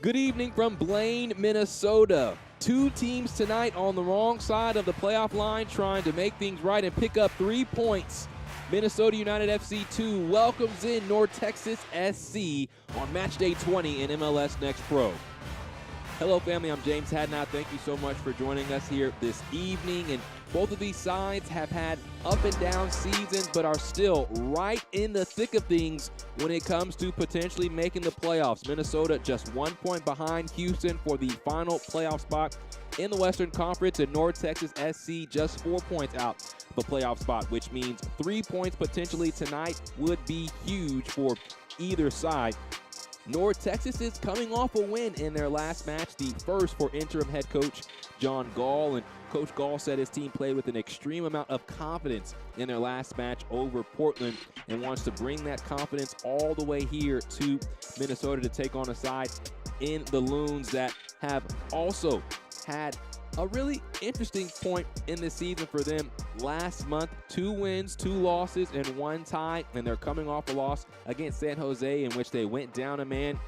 Good evening from Blaine, Minnesota. Two teams tonight on the wrong side of the playoff line trying to make things right and pick up 3 points. Minnesota United FC2 welcomes in North Texas SC on match day 20 in MLS Next Pro. Hello family, I'm James Hadnot. Thank you so much for joining us here this evening. And both of these sides have had up and down seasons, but are still right in the thick of things when it comes to potentially making the playoffs. Minnesota just 1 point behind Houston for the final playoff spot in the Western Conference, and North Texas SC just 4 points out of a playoff spot, which means 3 points potentially tonight would be huge for either side. North Texas is coming off a win in their last match, the first for interim head coach John Gall, and Coach Gall said his team played with an extreme amount of confidence in their last match over Portland and wants to bring that confidence all the way here to Minnesota to take on a side in the Loons that have also had a really interesting point in this season for them. Last month, 2 wins, 2 losses, and 1 tie, and they're coming off a loss against San Jose in which they went down a man,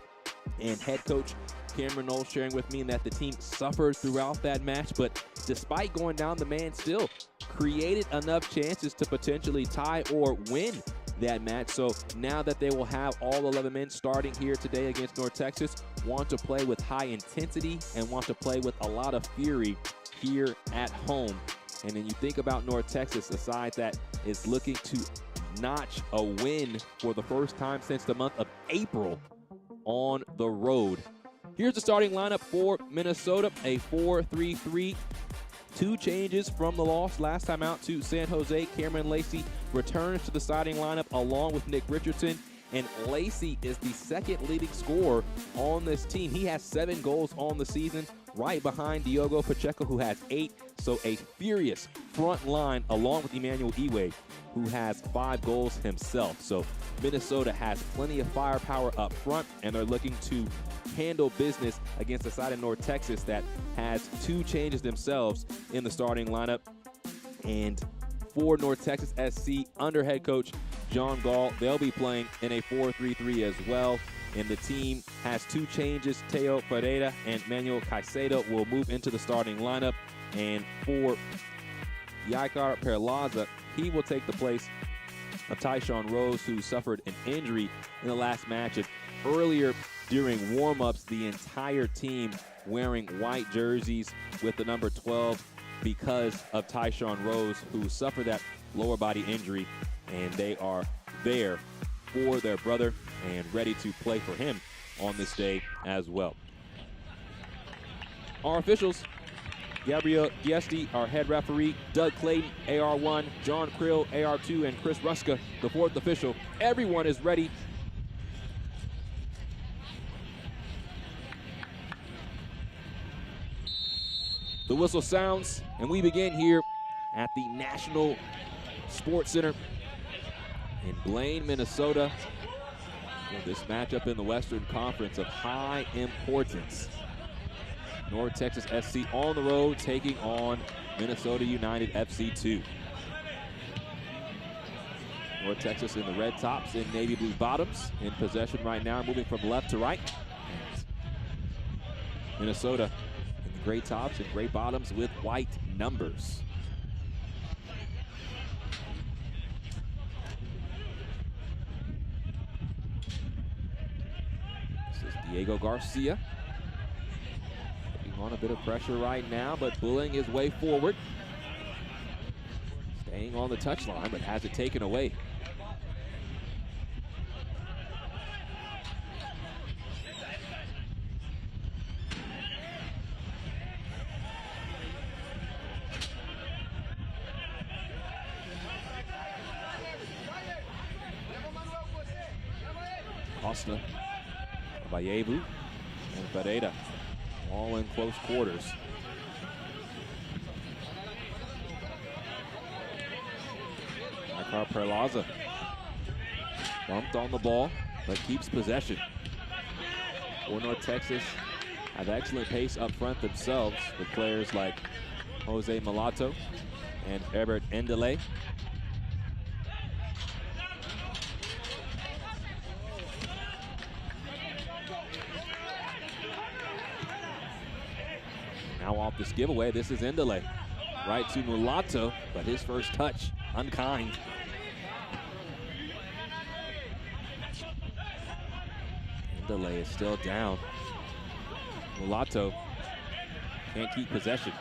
and head coach Cameron Knowles sharing with me that the team suffered throughout that match, but despite going down the man, still created enough chances to potentially tie or win that match. So now that they will have all 11 men starting here today against North Texas, want to play with high intensity and want to play with a lot of fury here at home. And then you think about North Texas, a side that is looking to notch a win for the first time since the month of April on the road. Here's the starting lineup for Minnesota, a 4-3-3. 2 changes from the loss last time out to San Jose. Cameron Lacey returns to the starting lineup along with Nick Richardson, and Lacey is the second leading scorer on this team. He has 7 goals on the season, right behind Diogo Pacheco, who has 8. So a furious front line along with Emmanuel Iwe, who has 5 goals himself. So Minnesota has plenty of firepower up front, and they're looking to handle business against a side of North Texas that has 2 changes themselves in the starting lineup. And for North Texas SC, under head coach John Gall, they'll be playing in a 4-3-3 as well. And the team has 2 changes. Teo Pereira and Manuel Caicedo will move into the starting lineup. And for Yaikar Perlaza, he will take the place of Tyshawn Rose, who suffered an injury in the last match. And earlier during warm-ups, the entire team wearing white jerseys with the number 12 because of Tyshawn Rose, who suffered that lower body injury, and they are there for their brother and ready to play for him on this day as well. Our officials: Gabriel Giesti, our head referee, Doug Clayton, AR1, John Krill, AR2, and Chris Ruska, the 4th official. Everyone is ready. The whistle sounds, and we begin here at the National Sports Center in Blaine, Minnesota. This matchup in the Western Conference of high importance. North Texas SC on the road taking on Minnesota United FC2. North Texas in the red tops and navy blue bottoms in possession right now, moving from left to right. And Minnesota in the gray tops and gray bottoms with white numbers. This is Diego Garcia. On a bit of pressure right now, but bullying his way forward. Staying on the touchline, but has it taken away. Costa, Vallevu, and Pereira. All in close quarters. Yaikar Perlaza bumped on the ball, but keeps possession. For North Texas, have excellent pace up front themselves with players like Jose Malato and Herbert Endele. Now off this giveaway, this is Ndele. Right to Mulatto, but his first touch, unkind. Ndele is still down. Mulatto can't keep possession.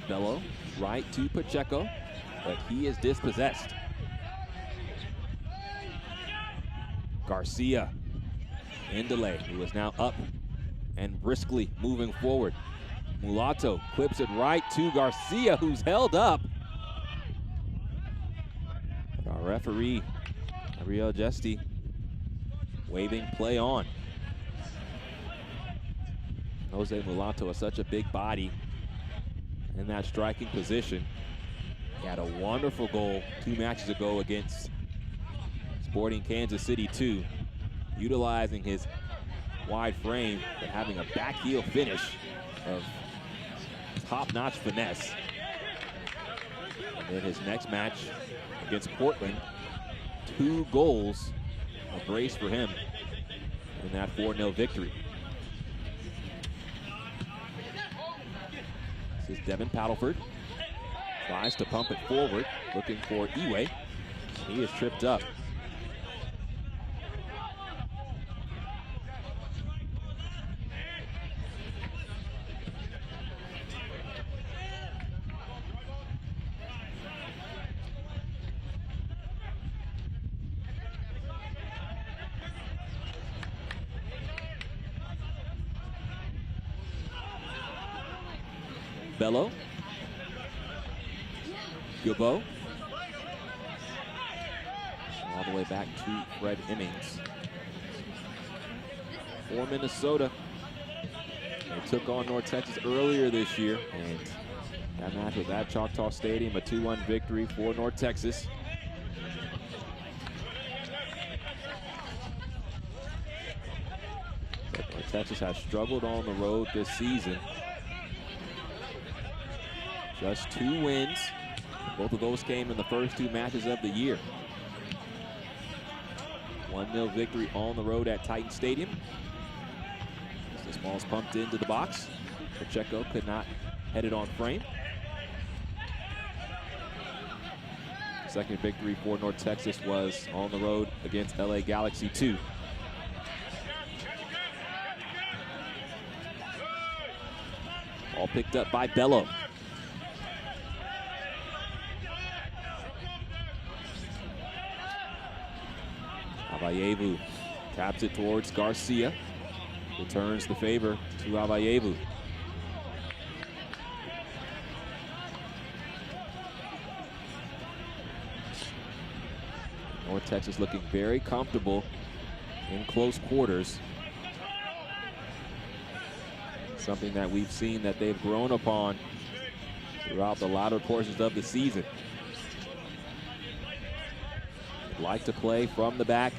Bello, right to Pacheco, but he is dispossessed. Garcia, Ndele, who is now up and briskly moving forward. Mulatto clips it right to Garcia, who's held up. Our referee, Ariel Gesti, waving play on. Jose Mulatto is such a big body in that striking position. He had a wonderful goal 2 matches ago against Sporting Kansas City 2, utilizing his wide frame, but having a back heel finish of top-notch finesse. And then his next match against Portland, 2 goals, a brace for him in that 4-0 victory. This is Devin Paddleford. Tries to pump it forward, looking for Iwe. He is tripped up. Bello. Gilbo. All the way back to Fred Emmings. For Minnesota. They took on North Texas earlier this year, and that match was at Choctaw Stadium, a 2-1 victory for North Texas. But North Texas has struggled on the road this season. Just 2 wins. Both of those came in the first 2 matches of the year. 1-0 victory on the road at Titan Stadium. As this ball's pumped into the box. Pacheco could not head it on frame. Second victory for North Texas was on the road against LA Galaxy 2. All picked up by Bello. Avayevu taps it towards Garcia. Returns the favor to Avayevu. North Texas looking very comfortable in close quarters. Something that we've seen that they've grown upon throughout the latter portions of the season. Like to play from the back,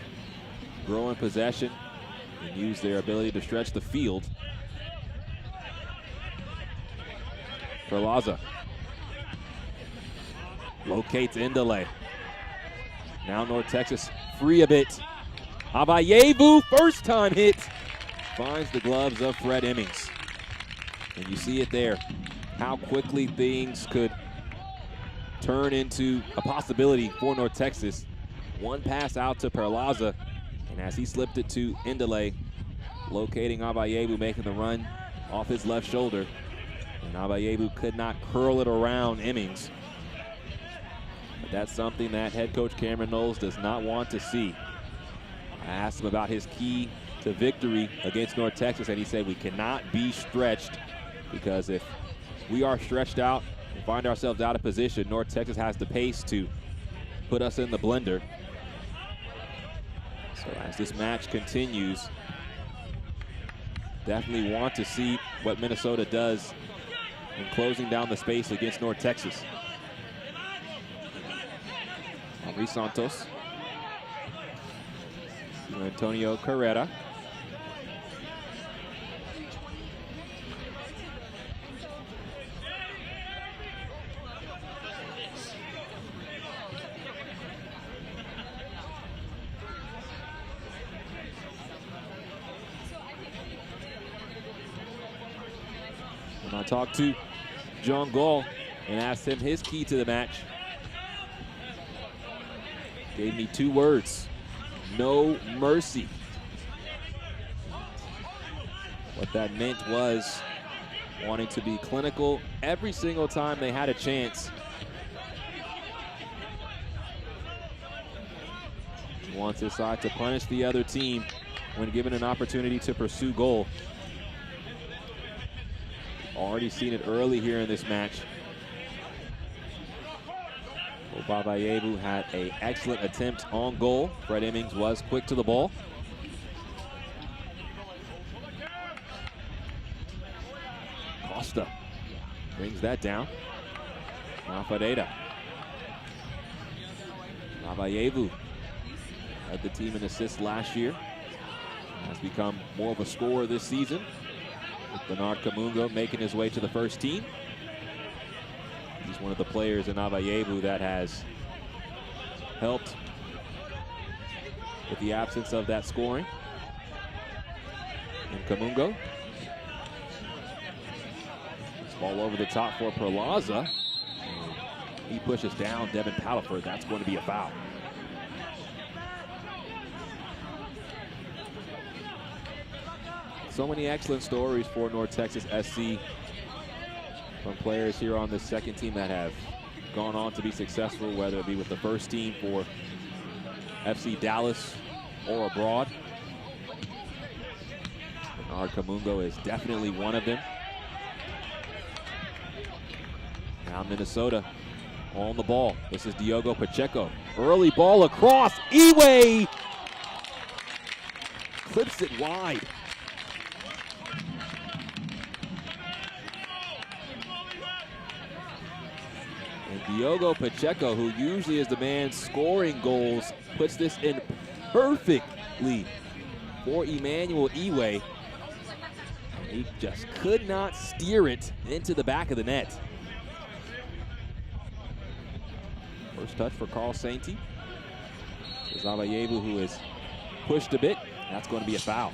grow in possession, and use their ability to stretch the field. Perlaza locates Ndele. Now North Texas free a bit. Avayevu, first time hit, finds the gloves of Fred Emmings. And you see it there, how quickly things could turn into a possibility for North Texas. One pass out to Perlaza, and as he slipped it to Ndele, locating Avayevu, making the run off his left shoulder. And Avayevu could not curl it around Emmings. But that's something that head coach Cameron Knowles does not want to see. I asked him about his key to victory against North Texas, and he said we cannot be stretched, because if we are stretched out and find ourselves out of position, North Texas has the pace to put us in the blender. So as this match continues, definitely want to see what Minnesota does in closing down the space against North Texas. Henry Santos. Antonio Carrera. When I talked to John Gall and asked him his key to the match, gave me 2 words: no mercy. What that meant was wanting to be clinical every single time they had a chance. He wants his side to punish the other team when given an opportunity to pursue goal. Already seen it early here in this match. Babayevu had an excellent attempt on goal. Fred Emmings was quick to the ball. Costa brings that down. Rafaela. Babayevu led the team in assists last year. Has become more of a scorer this season, with Bernard Kamungo making his way to the first team. He's one of the players in Avayevu that has helped with the absence of that scoring. And Kamungo. It's ball over the top for Perlaza. He pushes down Devin Paddleford. That's going to be a foul. So many excellent stories for North Texas SC from players here on this second team that have gone on to be successful, whether it be with the first team for FC Dallas or abroad. Bernard Kamungo is definitely one of them. Now Minnesota on the ball. This is Diogo Pacheco. Early ball across. Iwe clips it wide. And Diogo Pacheco, who usually is the man scoring goals, puts this in perfectly for Emmanuel Iwe. He just could not steer it into the back of the net. First touch for Carl Sainty. This is Avayevu, who is pushed a bit. That's going to be a foul.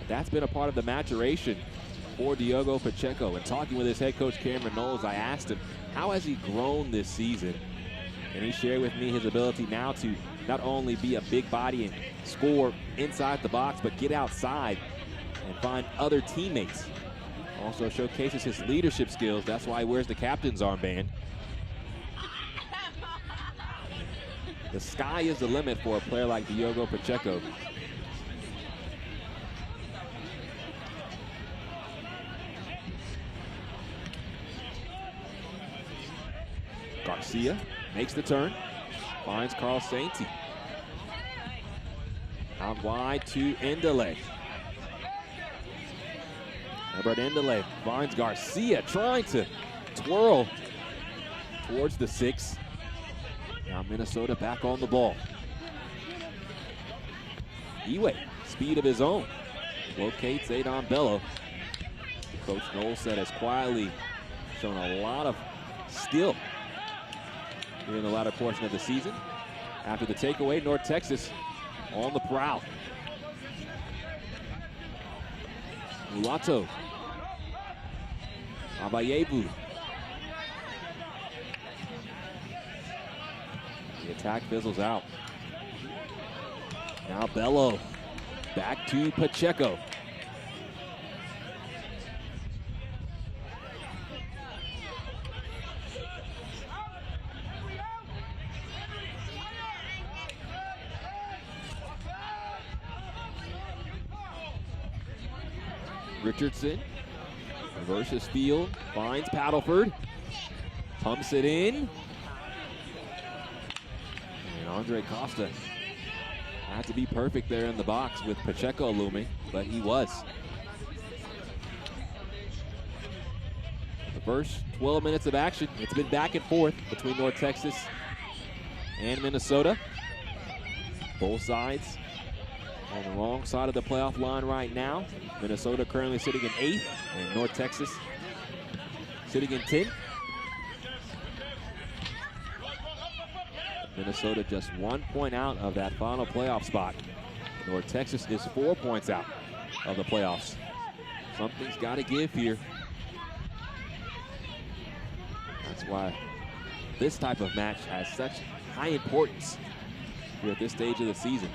That's been a part of the maturation for Diogo Pacheco. And talking with his head coach, Cameron Knowles, I asked him, how has he grown this season? And he shared with me his ability now to not only be a big body and score inside the box, but get outside and find other teammates. Also showcases his leadership skills. That's why he wears the captain's armband. The sky is the limit for a player like Diogo Pacheco. Garcia makes the turn, finds Carl Sainty. Out wide to Endele. Robert Endele finds Garcia trying to twirl towards the 6. Now Minnesota back on the ball. Iwe, speed of his own, locates Adon Bello. Coach Knowles said has quietly shown a lot of skill here in the latter portion of the season. After the takeaway, North Texas on the prowl. Mulato. Avayevu. The attack fizzles out. Now Bello. Back to Pacheco. Richardson reverses field, finds Paddleford, pumps it in. And Andre Costa had to be perfect there in the box with Pacheco looming, but he was. The first 12 minutes of action, it's been back and forth between North Texas and Minnesota. Both sides on the wrong side of the playoff line right now. Minnesota currently sitting in 8th, and North Texas sitting in 10th. Minnesota just 1 point out of that final playoff spot. North Texas is 4 points out of the playoffs. Something's got to give here. That's why this type of match has such high importance here at this stage of the season.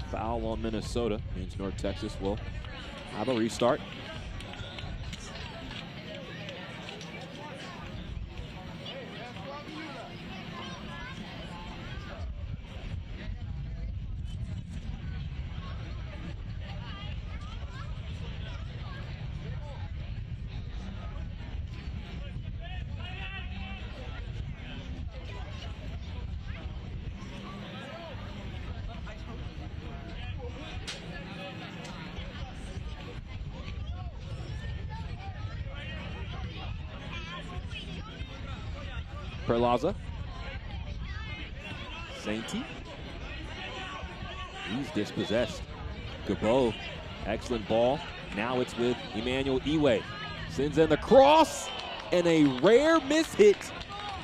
Foul on Minnesota means North Texas will have a restart. Perlaza. Sainty. He's dispossessed. Gabo, excellent ball. Now it's with Emmanuel Iwe. Sends in the cross, and a rare miss hit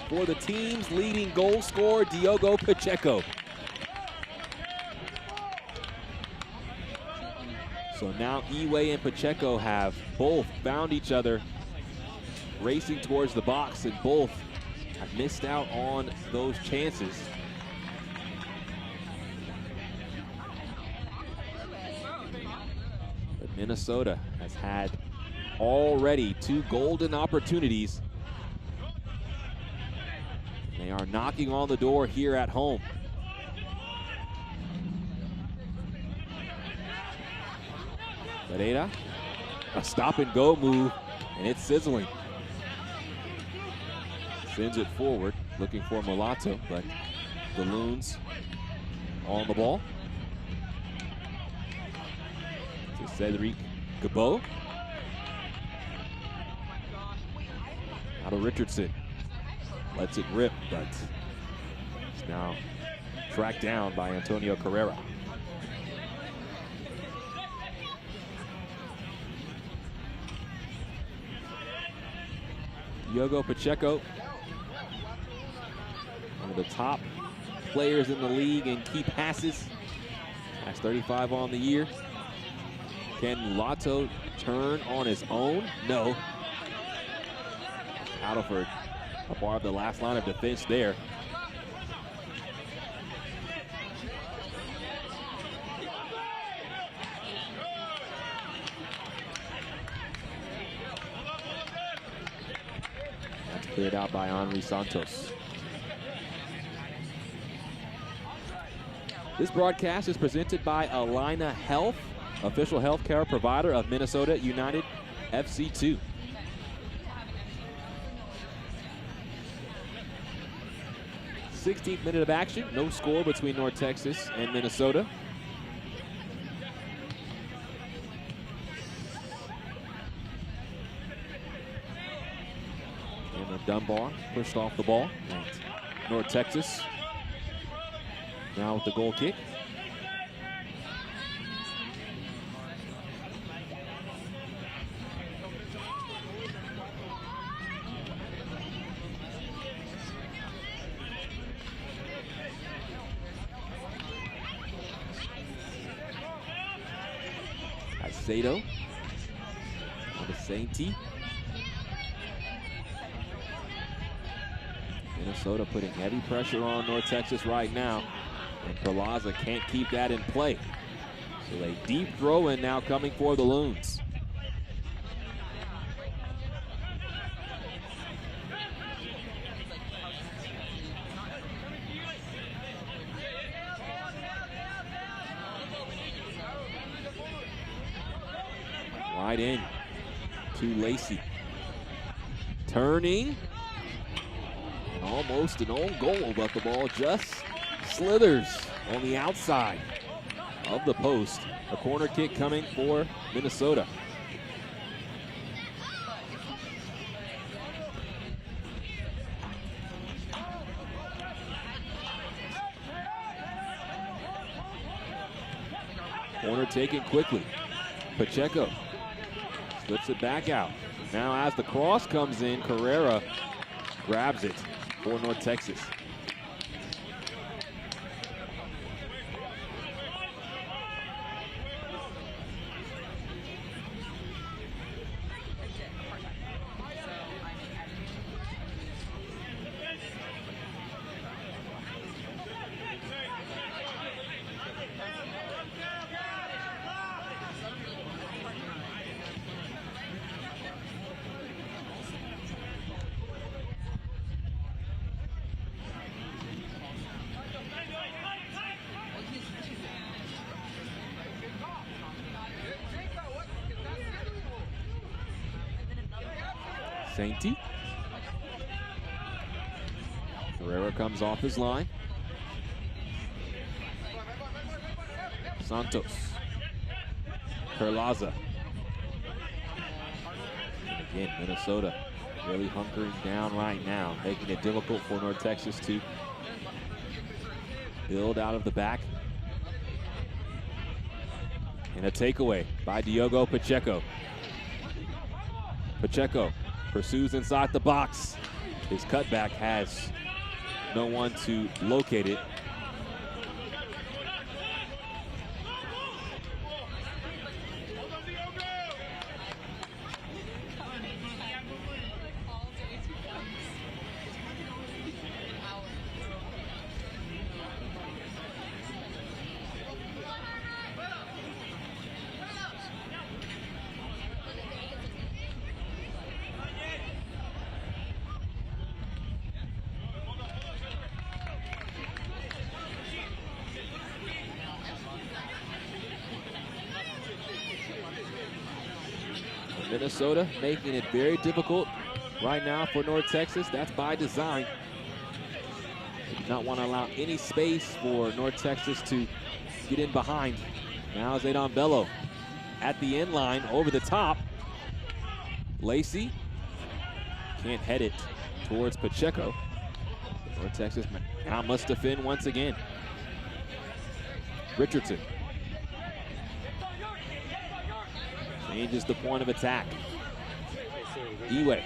for the team's leading goal scorer, Diogo Pacheco. So now Iwe and Pacheco have both found each other, racing towards the box, and both have missed out on those chances. But Minnesota has had already 2 golden opportunities. They are knocking on the door here at home. Pereira, a stop and go move, and it's sizzling. Sends it forward, looking for Mulatto, but the Loons on the ball. To Cedric Gabo. Out of Richardson. Lets it rip, but it's now tracked down by Antonio Carrera. Diogo Pacheco, one of the top players in the league in key passes. Has 35 on the year. Can Mulatto turn on his own? No. Paddleford, a part of the last line of defense there. That's cleared out by Henry Santos. This broadcast is presented by Allina Health, official healthcare provider of Minnesota United FC2. Sixteenth minute of action, no score between North Texas and Minnesota. And Dunbar pushed off the ball. And North Texas now with the goal kick. Sato on the Sainty. Minnesota putting heavy pressure on North Texas right now, and Perlaza can't keep that in play. So a deep throw in now coming for the Loons. Right in to Lacey. Turning. And almost an own goal, but the ball just slithers on the outside of the post. A corner kick coming for Minnesota. Corner taken quickly. Pacheco slips it back out. Now as the cross comes in, Carrera grabs it for North Texas. Sainty. Carrera comes off his line. Santos. Perlaza. And again, Minnesota really hunkering down right now, making it difficult for North Texas to build out of the back. And a takeaway by Diogo Pacheco. Pacheco pursues inside the box. His cutback has no one to locate it. Minnesota making it very difficult right now for North Texas. That's by design. They do not want to allow any space for North Texas to get in behind. Now Zaydan Bello at the end line, over the top. Lacey can't head it towards Pacheco. North Texas now must defend once again. Richardson changes the point of attack. Eway.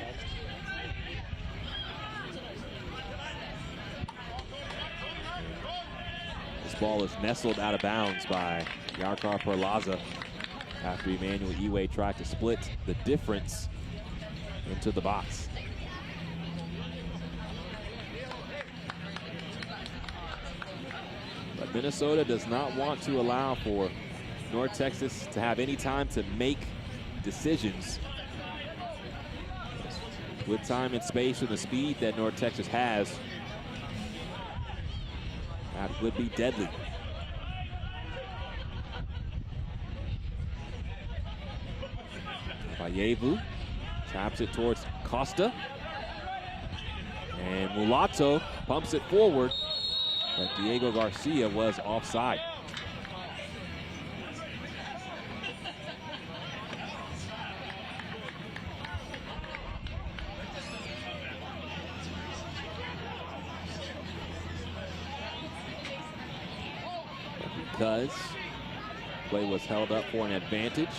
This ball is nestled out of bounds by Yarkar Perlaza after Emmanuel Eway tried to split the difference into the box. But Minnesota does not want to allow for North Texas to have any time to make decisions. With time and space and the speed that North Texas has, that would be deadly. Vallevu taps it towards Costa. And Mulatto pumps it forward, but Diego Garcia was offside. Because play was held up for an advantage,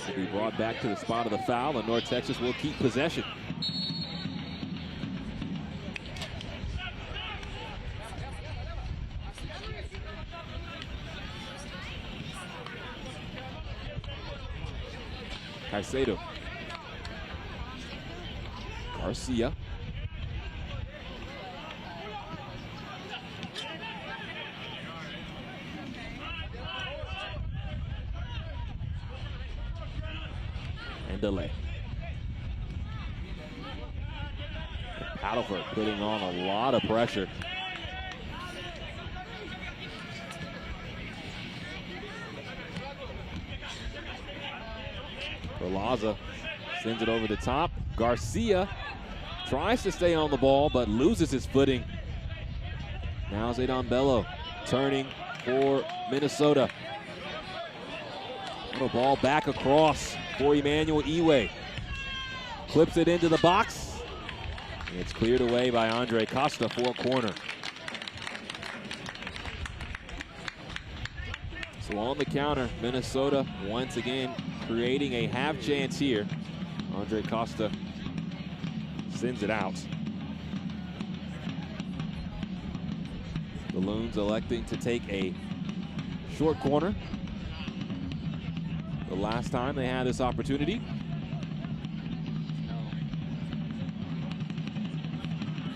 to be brought back to the spot of the foul, and North Texas will keep possession. Caicedo. Garcia. Delay. Paddleford putting on a lot of pressure. Perlaza sends it over the top. Garcia tries to stay on the ball, but loses his footing. Now Zaydan Bello turning for Minnesota. The ball back across for Emmanuel Eway. Clips it into the box. It's cleared away by Andre Costa for a corner. So on the counter, Minnesota once again creating a half chance here. Andre Costa sends it out. The Loons electing to take a short corner. The last time they had this opportunity.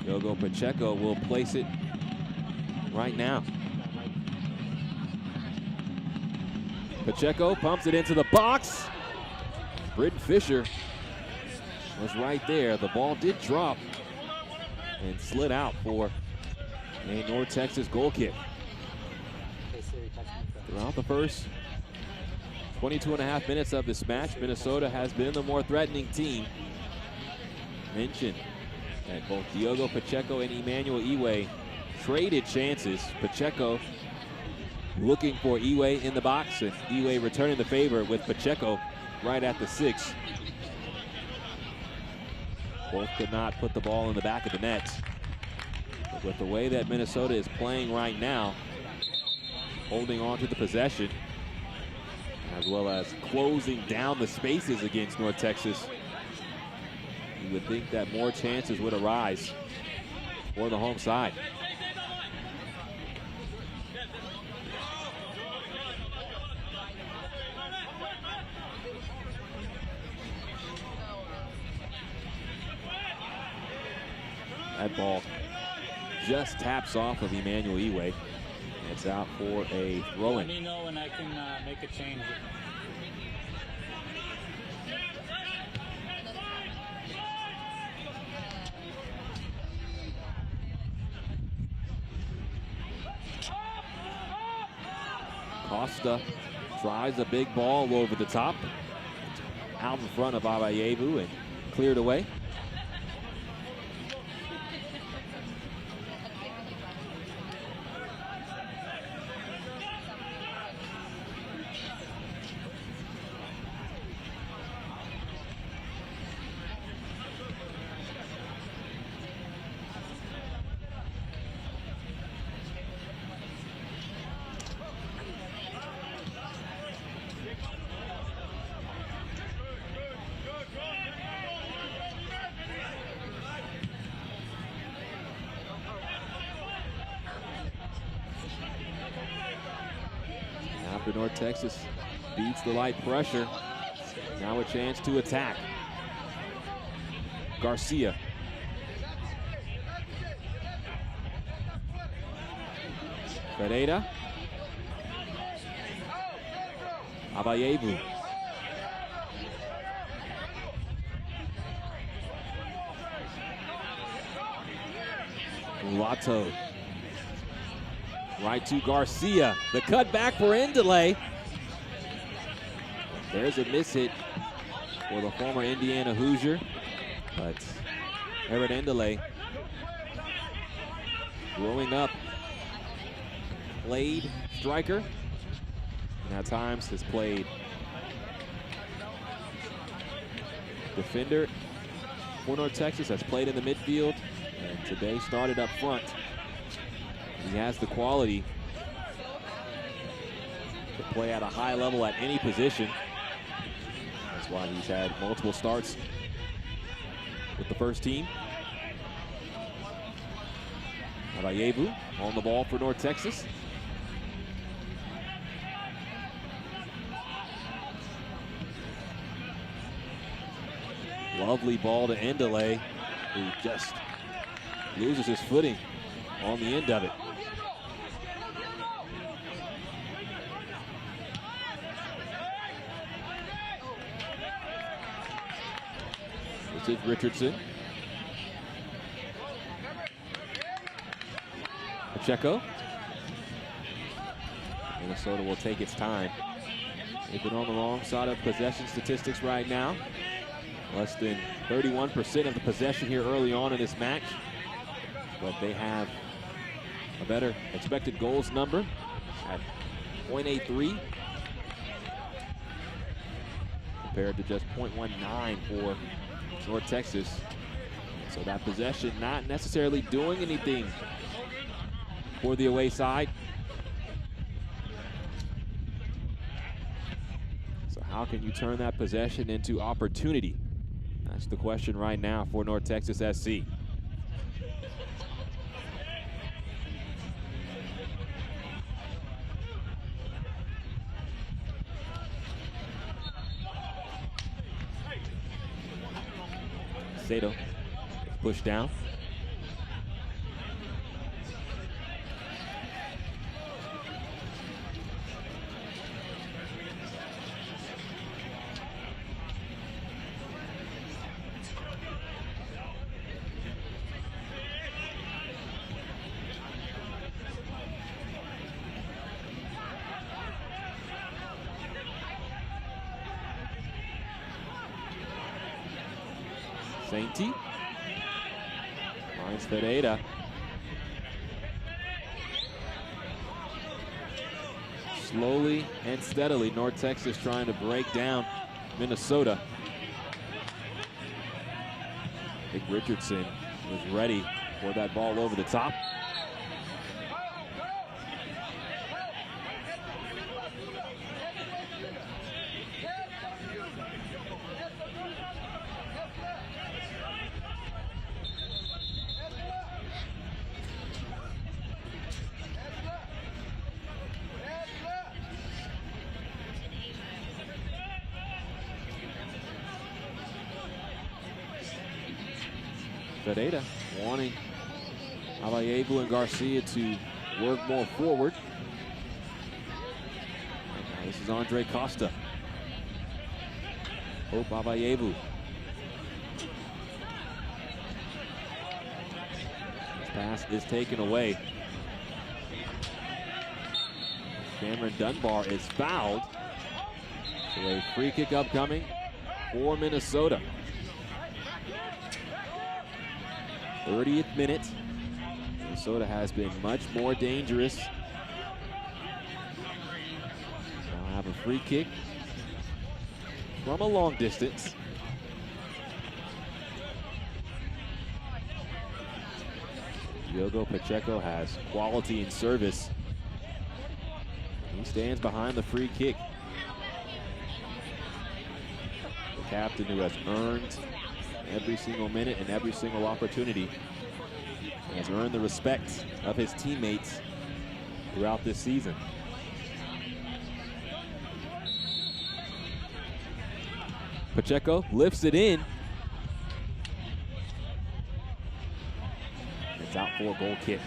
Diogo Pacheco will place it right now. Pacheco pumps it into the box. Britton Fisher was right there. The ball did drop and slid out for a North Texas goal kick. Throughout the first 22.5 minutes of this match, Minnesota has been the more threatening team. Mentioned that both Diogo Pacheco and Emmanuel Iwe traded chances. Pacheco looking for Iwe in the box, and Iwe returning the favor with Pacheco right at the 6. Both could not put the ball in the back of the net. But with the way that Minnesota is playing right now, holding on to the possession, as well as closing down the spaces against North Texas, you would think that more chances would arise for the home side. That ball just taps off of Emmanuel Iwe. It's out for a throw-in. Let me know when I can make a change. Costa tries a big ball over the top. Out in front of Abayevu and cleared away. After North Texas beats the light pressure, now a chance to attack. Garcia. Pereira. Abayevu. Lato. Right to Garcia. The cut back for Ndele. There's a miss hit for the former Indiana Hoosier. But Aaron Ndele, growing up, played striker, and at times has played defender for North Texas, has played in the midfield, and today started up front. He has the quality to play at a high level at any position. That's why he's had multiple starts with the first team. Abayevu on the ball for North Texas. Lovely ball to Ndele, who just loses his footing on the end of it. This is Richardson. Pacheco. Minnesota will take its time. They've been on the wrong side of possession statistics right now. Less than 31% of the possession here early on in this match. But they have a better expected goals number at 0.83 compared to just 0.19 for North Texas. So that possession not necessarily doing anything for the away side. how can you turn that possession into opportunity? That's the question right now for North Texas SC. Sato is pushed down. Sainty finds Ferreira. Slowly and steadily, North Texas trying to break down Minnesota. I think Richardson was ready for that ball over the top. Ferreira wanting Avayevu and Garcia to work more forward. Now this is Andre Costa. Hope Avayevu. This pass is taken away. Cameron Dunbar is fouled. So a free kick upcoming for Minnesota. 30th minute. Minnesota has been much more dangerous. Now have a free kick from a long distance. Diogo Pacheco has quality in service. He stands behind the free kick. The captain who has earned every single minute and every single opportunity, has earned the respect of his teammates throughout this season. Pacheco lifts it in. It's out for a goal kick.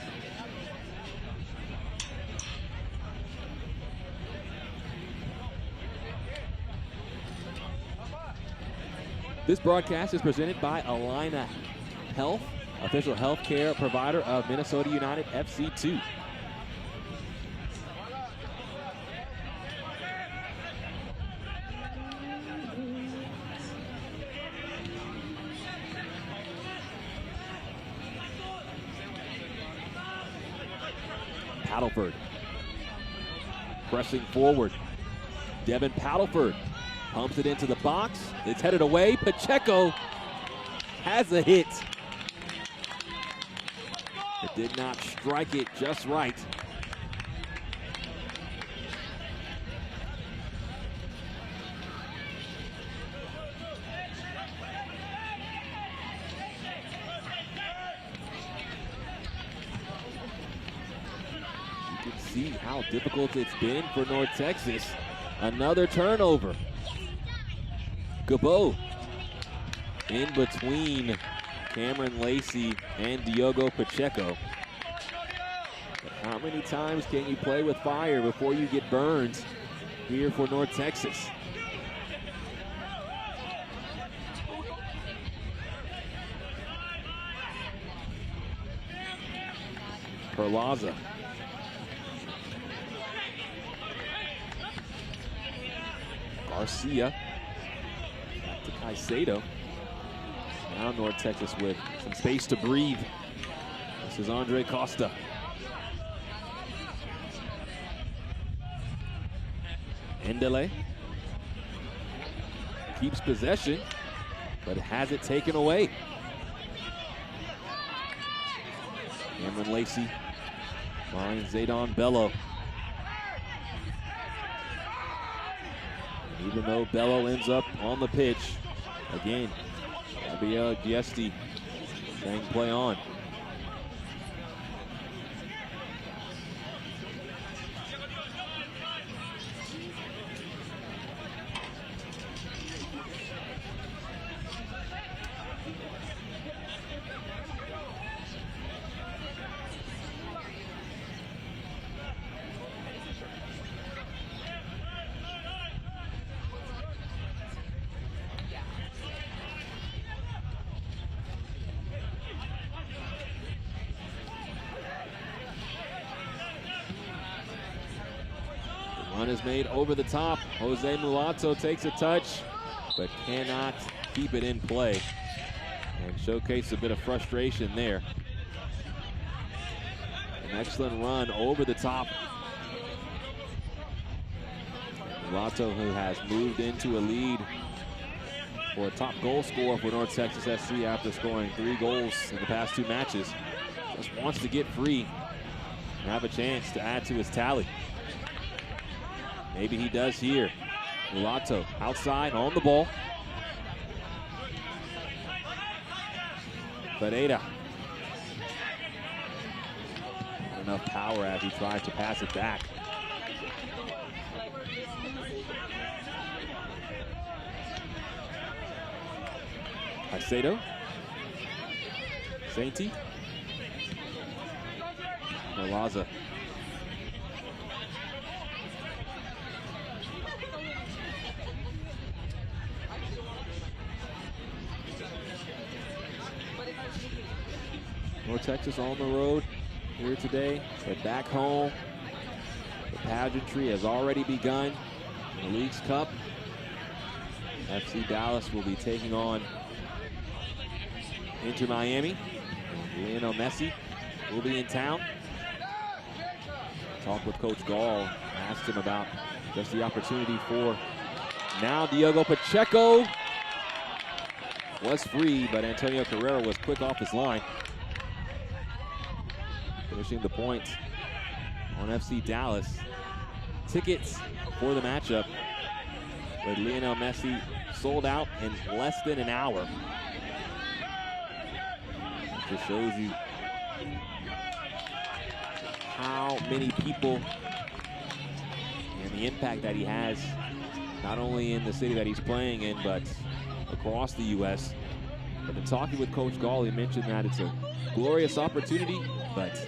This broadcast is presented by Allina Health, official healthcare provider of Minnesota United FC2. Paddleford pressing forward. Devin Paddleford pumps it into the box. It's headed away. Pacheco has a hit. It did not strike it just right. You can see how difficult it's been for North Texas. Another turnover. Gabo in between Cameron Lacey and Diogo Pacheco. But how many times can you play with fire before you get burned here for North Texas? Perlaza. Garcia. Back to Caicedo. Now North Texas with some space to breathe. This is Andre Costa. Endele keeps possession, but has it taken away. Cameron Lacey finds Zaydan Bello. Even though Bello ends up on the pitch, again, Gabriel Giesti saying play on. Run is made over the top. Jose Mulatto takes a touch, but cannot keep it in play. And showcase a bit of frustration there. An excellent run over the top. Mulatto, who has moved into a lead for a top goal scorer for North Texas SC after scoring 3 goals in the past 2 matches. Just wants to get free and have a chance to add to his tally. Maybe he does here. Mulatto outside on the ball. Ferreira. Not enough power as he tries to pass it back. Caicedo. Sainty. Malaza. North Texas on the road here today, but back home, the pageantry has already begun in the League's Cup. FC Dallas will be taking on Inter Miami. Lionel Messi will be in town. Talked with Coach Gall, asked him about just the opportunity for now Diogo Pacheco. Was free, but Antonio Carrera was quick off his line. Finishing the point on FC Dallas. Tickets for the matchup with Lionel Messi sold out in less than an hour. Just shows you how many people and the impact that he has, not only in the city that he's playing in, but across the U.S. But in talking with Coach Gall, he mentioned that it's a glorious opportunity, but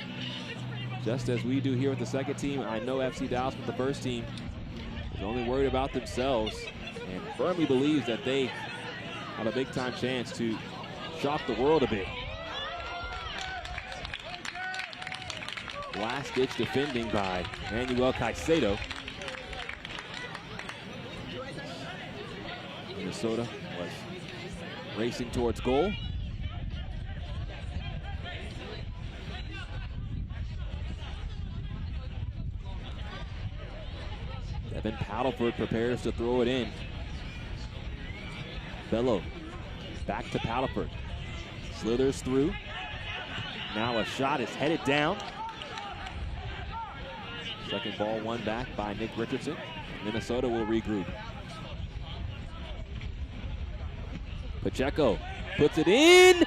just as we do here with the second team, I know FC Dallas with the first team is only worried about themselves and firmly believes that they have a big-time chance to shock the world a bit. Last-ditch defending by Manuel Caicedo. Minnesota was racing towards goal. Evan Paddleford prepares to throw it in. Bello back to Paddleford. Slithers through. Now a shot is headed down. Second ball won back by Nick Richardson. Minnesota will regroup. Pacheco puts it in.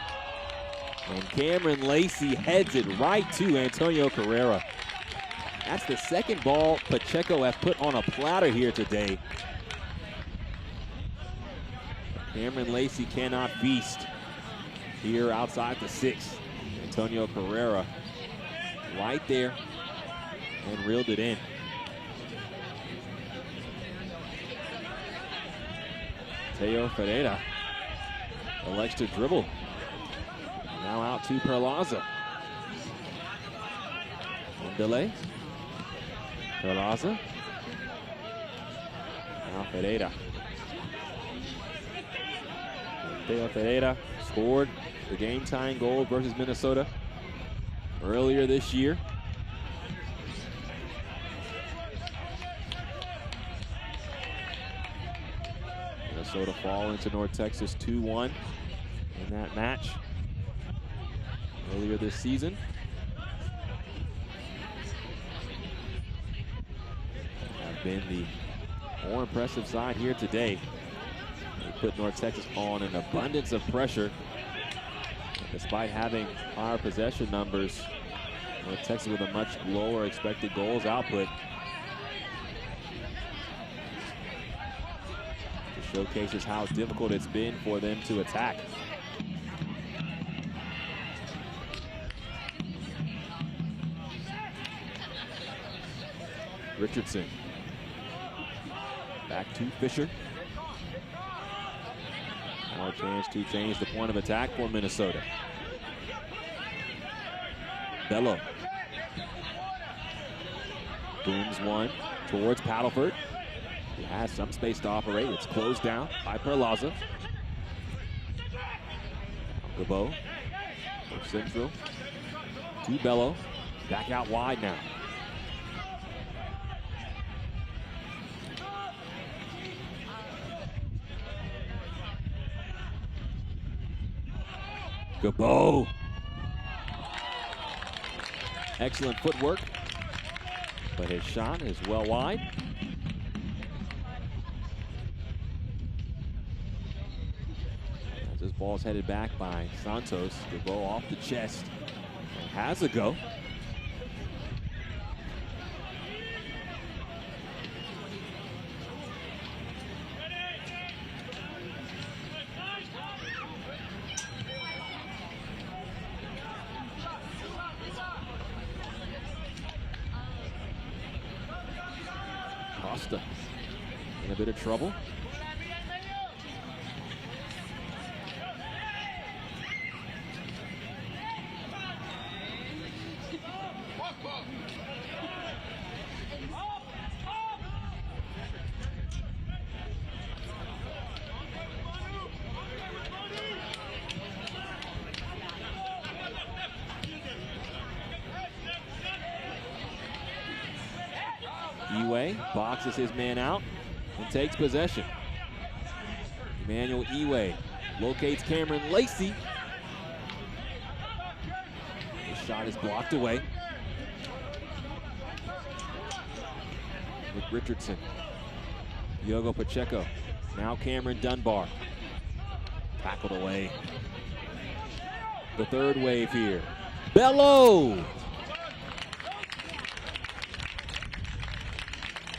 And Cameron Lacey heads it right to Antonio Carrera. That's the second ball Pacheco has put on a platter here today. Cameron Lacey cannot feast here outside the 6. Antonio Carrera right there and reeled it in. Teo Ferreira elects to dribble. Now out to Perlaza. Delay. Perlaza. Now Ferreira. Teo Ferreira scored the game-tying goal versus Minnesota earlier this year. Minnesota fall into North Texas 2-1 in that match earlier this season. Have been the more impressive side here today. They put North Texas on an abundance of pressure. Despite having higher possession numbers, North Texas with a much lower expected goals output. It showcases how difficult it's been for them to attack. Richardson. Back to Fisher. Now a chance to change the point of attack for Minnesota. Bello. Booms one towards Paddleford. He has some space to operate. It's closed down by Perlaza. Gabo. Central. To Bello. Back out wide now. Gabo. Excellent footwork, but his shot is well wide. As this ball's headed back by Santos, Gabo off the chest and has a go. Costa in a bit of trouble. Eway boxes his man out and takes possession. Emmanuel Eway locates Cameron Lacey. The shot is blocked away. With Richardson. Diogo Pacheco. Now Cameron Dunbar. Tackled away. The third wave here. Bello!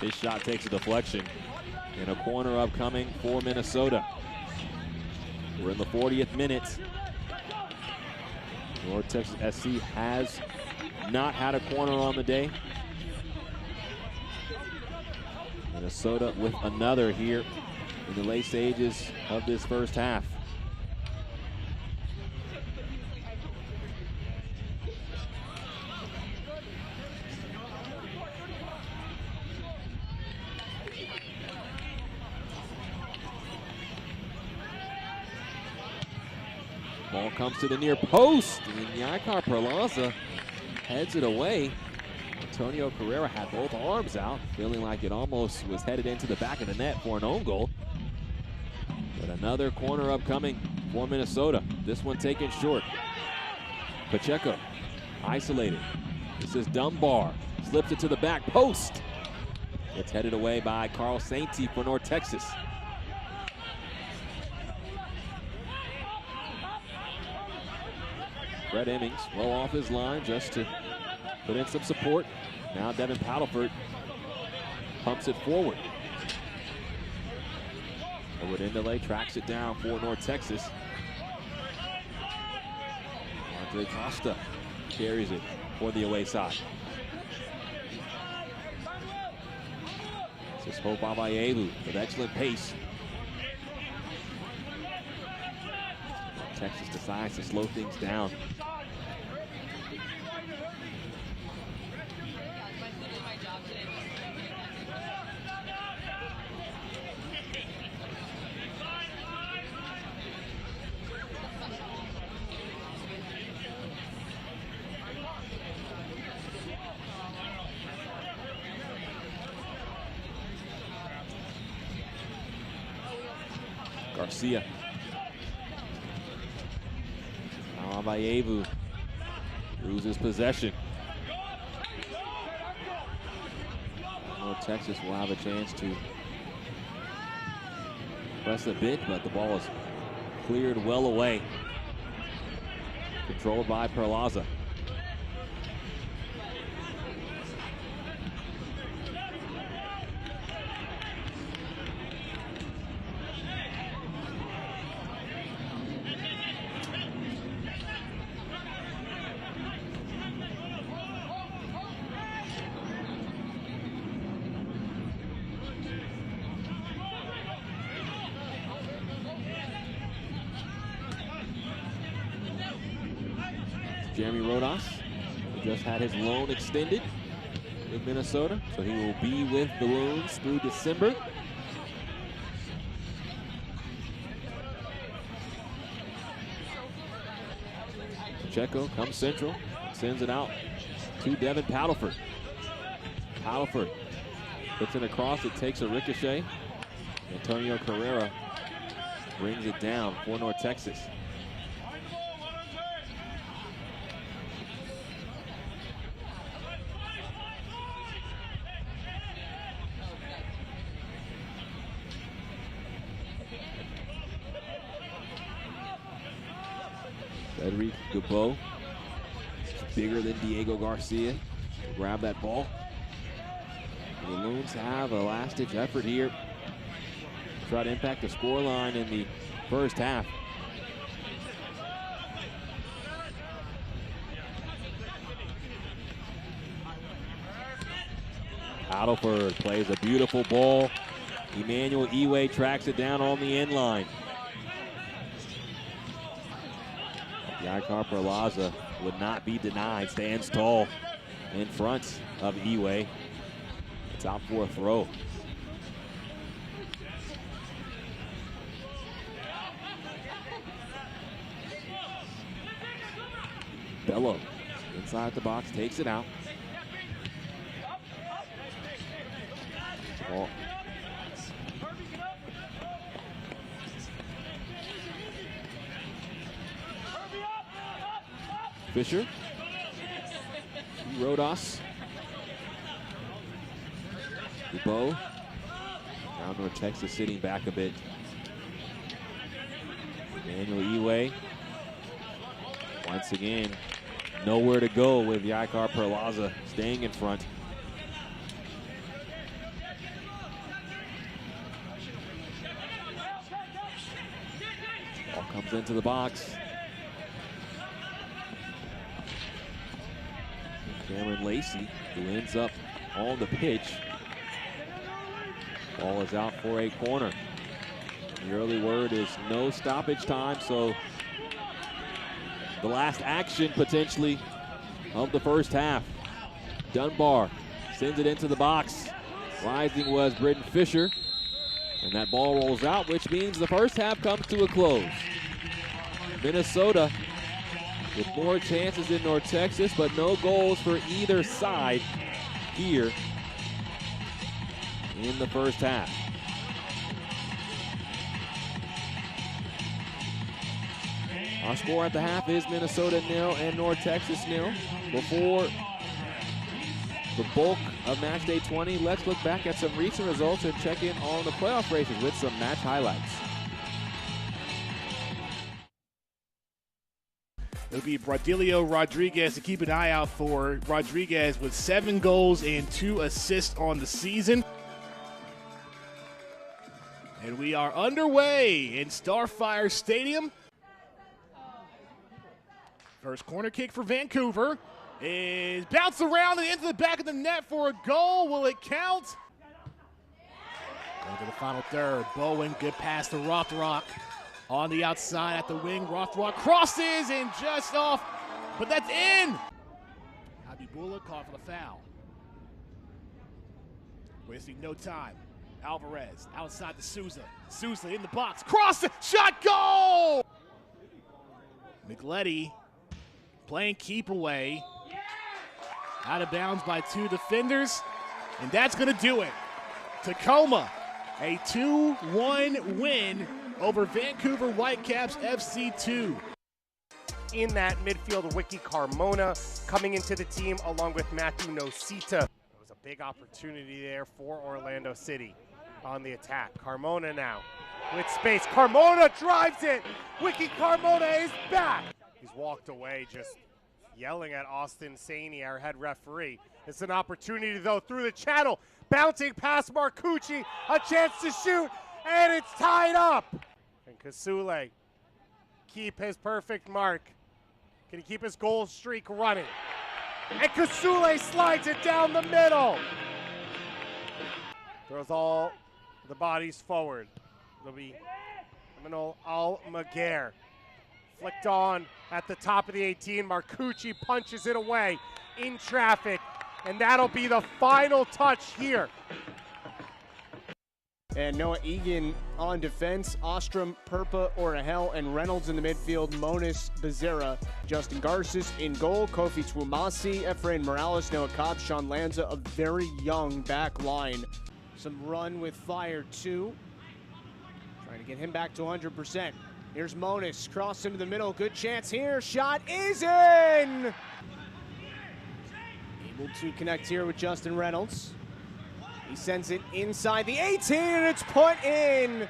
His shot takes a deflection, and a corner upcoming for Minnesota. We're in the 40th minute. North Texas SC has not had a corner on the day. Minnesota with another here in the late stages of this first half. Ball comes to the near post, and Yakar Perlaza heads it away. Antonio Carrera had both arms out, feeling like it almost was headed into the back of the net for an own goal. But another corner upcoming for Minnesota. This one taken short. Pacheco, isolated. This is Dunbar, slips it to the back post. It's headed away by Carl Sainty for North Texas. Fred Emmings well off his line just to put in some support. Now Devin Paddleford pumps it forward. Over to Indele, tracks it down for North Texas. Andre Costa carries it for the away side. This is Hope Avayevu with excellent pace. Texas decides to slow things down. Garcia. Now Avayevu loses possession. North Texas will have a chance to Press a bit, but the ball is cleared well away. Controlled by Perlaza. Jeremy Rodas just had his loan extended in Minnesota, so he will be with the Loons through December. Pacheco comes central, sends it out to Devin Paddleford. Paddleford puts it across, it takes a ricochet. Antonio Carrera brings it down for North Texas. Federic Gabot, bigger than Diego Garcia, to grab that ball. The Loons have a last-ditch effort here to try to impact the scoreline in the first half. Paddleford plays a beautiful ball. Emmanuel Iwe tracks it down on the end line. Yaikar Perlaza would not be denied, stands tall in front of Iwe. It's out for a throw. Bello inside the box, takes it out. Ball. Fisher, Rodas, Dubois. Now North Texas sitting back a bit. Emmanuel Iwe, once again, nowhere to go with Yaikar Perlaza staying in front. Ball comes into the box. Cameron Lacey, who ends up on the pitch. Ball is out for a corner. The early word is no stoppage time, so the last action potentially of the first half. Dunbar sends it into the box. Rising was Britton Fisher, and that ball rolls out, which means the first half comes to a close. Minnesota with more chances in North Texas, but no goals for either side here in the first half. Our score at the half is Minnesota 0 and North Texas 0. Before the bulk of match day 20, let's look back at some recent results and check in on the playoff races with some match highlights. It'll be Bradilio Rodriguez to keep an eye out for. Rodriguez with 7 goals and 2 assists on the season. And we are underway in Starfire Stadium. First corner kick for Vancouver is bounced around and into the back of the net for a goal. Will it count? Going to the final third. Bowen, good pass to Rothrock. On the outside at the wing, Rothrock crosses and just off, but that's in. Habibullah caught for the foul. Wasting no time. Alvarez outside to Souza. Souza in the box, cross, shot, goal! McLetty playing keep away. Out of bounds by 2 defenders, and that's gonna do it. Tacoma, a 2-1 win over Vancouver Whitecaps FC2. In that midfield, Wiki Carmona coming into the team along with Matthew Nosita. It was a big opportunity there for Orlando City on the attack. Carmona now with space. Carmona drives it. Wiki Carmona is back. He's walked away just yelling at Austin Saney, our head referee. It's an opportunity, though, through the channel. Bouncing past Marcucci, a chance to shoot, and it's tied up. And Kasule keep his perfect mark. Can he keep his goal streak running? And Kasule slides it down the middle. Throws all the bodies forward. It'll be Minol Almaguer. Flicked on at the top of the 18. Marcucci punches it away in traffic. And that'll be the final touch here. And Noah Egan on defense, Ostrom, Perpa, Orahel, and Reynolds in the midfield, Monis, Becerra, Justin Garces in goal, Kofi Twumasi, Efrain Morales, Noah Cobb, Sean Lanza, a very young back line. Some run with fire too. Trying to get him back to 100%. Here's Monis, cross into the middle, good chance here, shot is in! Able to connect here with Justin Reynolds. He sends it inside the 18 and it's put in.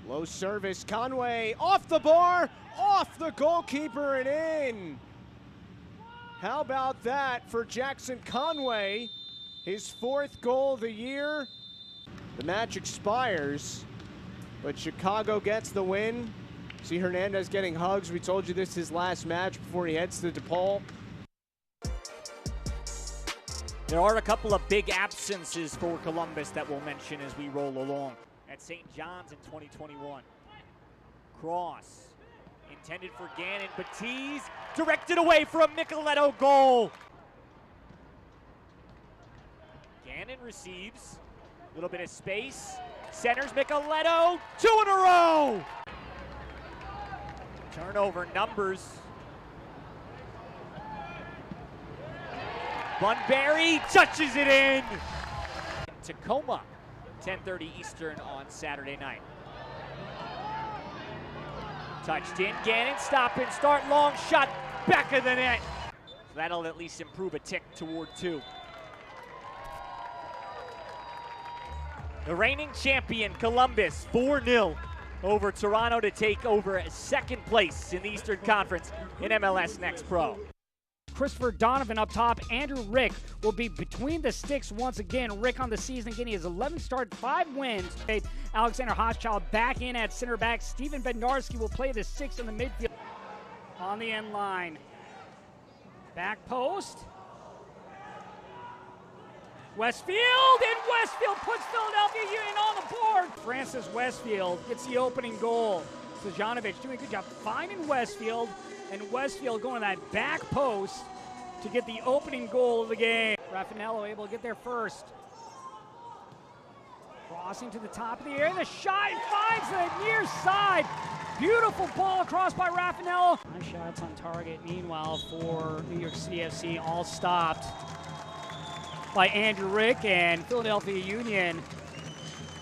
Low service, Conway off the bar, off the goalkeeper and in. How about that for Jackson Conway? His 4th goal of the year. The match expires, but Chicago gets the win. See Hernandez getting hugs. We told you this is his last match before he heads to DePaul. There are a couple of big absences for Columbus that we'll mention as we roll along. At St. John's in 2021. Cross, intended for Gannon. Batiz, directed away for a Micheletto goal. Gannon receives, a little bit of space. Centers Micheletto, 2 in a row. Turnover numbers. Bunbury touches it in. Tacoma, 10:30 Eastern on Saturday night. Touched in, Gannon, stop and start, long shot, back of the net. So that'll at least improve a tick toward 2. The reigning champion, Columbus, 4-0 over Toronto to take over 2nd place in the Eastern Conference in MLS Next Pro. Christopher Donovan up top. Andrew Rick will be between the sticks once again. Rick on the season getting his 11th start, 5 wins. Alexander Hochschild back in at center back. Steven Bednarski will play the 6 in the midfield. On the end line. Back post. Westfield, and Westfield puts Philadelphia Union on the board. Francis Westfield gets the opening goal. Stojanovic doing a good job finding Westfield, and Westfield going to that back post to get the opening goal of the game. Raffanello able to get there first. Crossing to the top of the air, the shot finds the near side. Beautiful ball across by Raffanello. 5 shots on target, meanwhile, for New York City FC, all stopped by Andrew Rick, and Philadelphia Union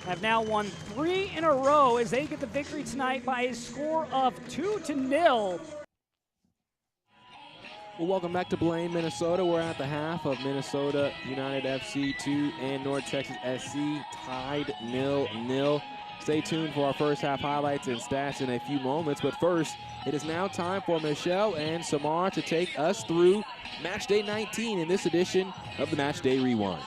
have now won 3 in a row as they get the victory tonight by a score of 2-0. Well, welcome back to Blaine, Minnesota. We're at the half of Minnesota United FC2 and North Texas SC tied 0-0. Stay tuned for our first half highlights and stats in a few moments. But first, it is now time for Michelle and Samar to take us through Match Day 19 in this edition of the Match Day Rewind.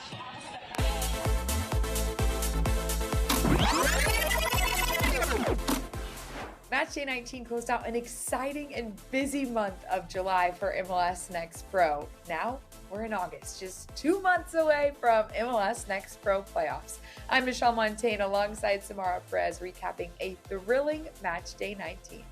Match Day 19 closed out an exciting and busy month of July for MLS Next Pro. Now we're in August, just 2 months away from MLS Next Pro playoffs. I'm Michelle Montaigne alongside Samara Perez recapping a thrilling Match Day 19.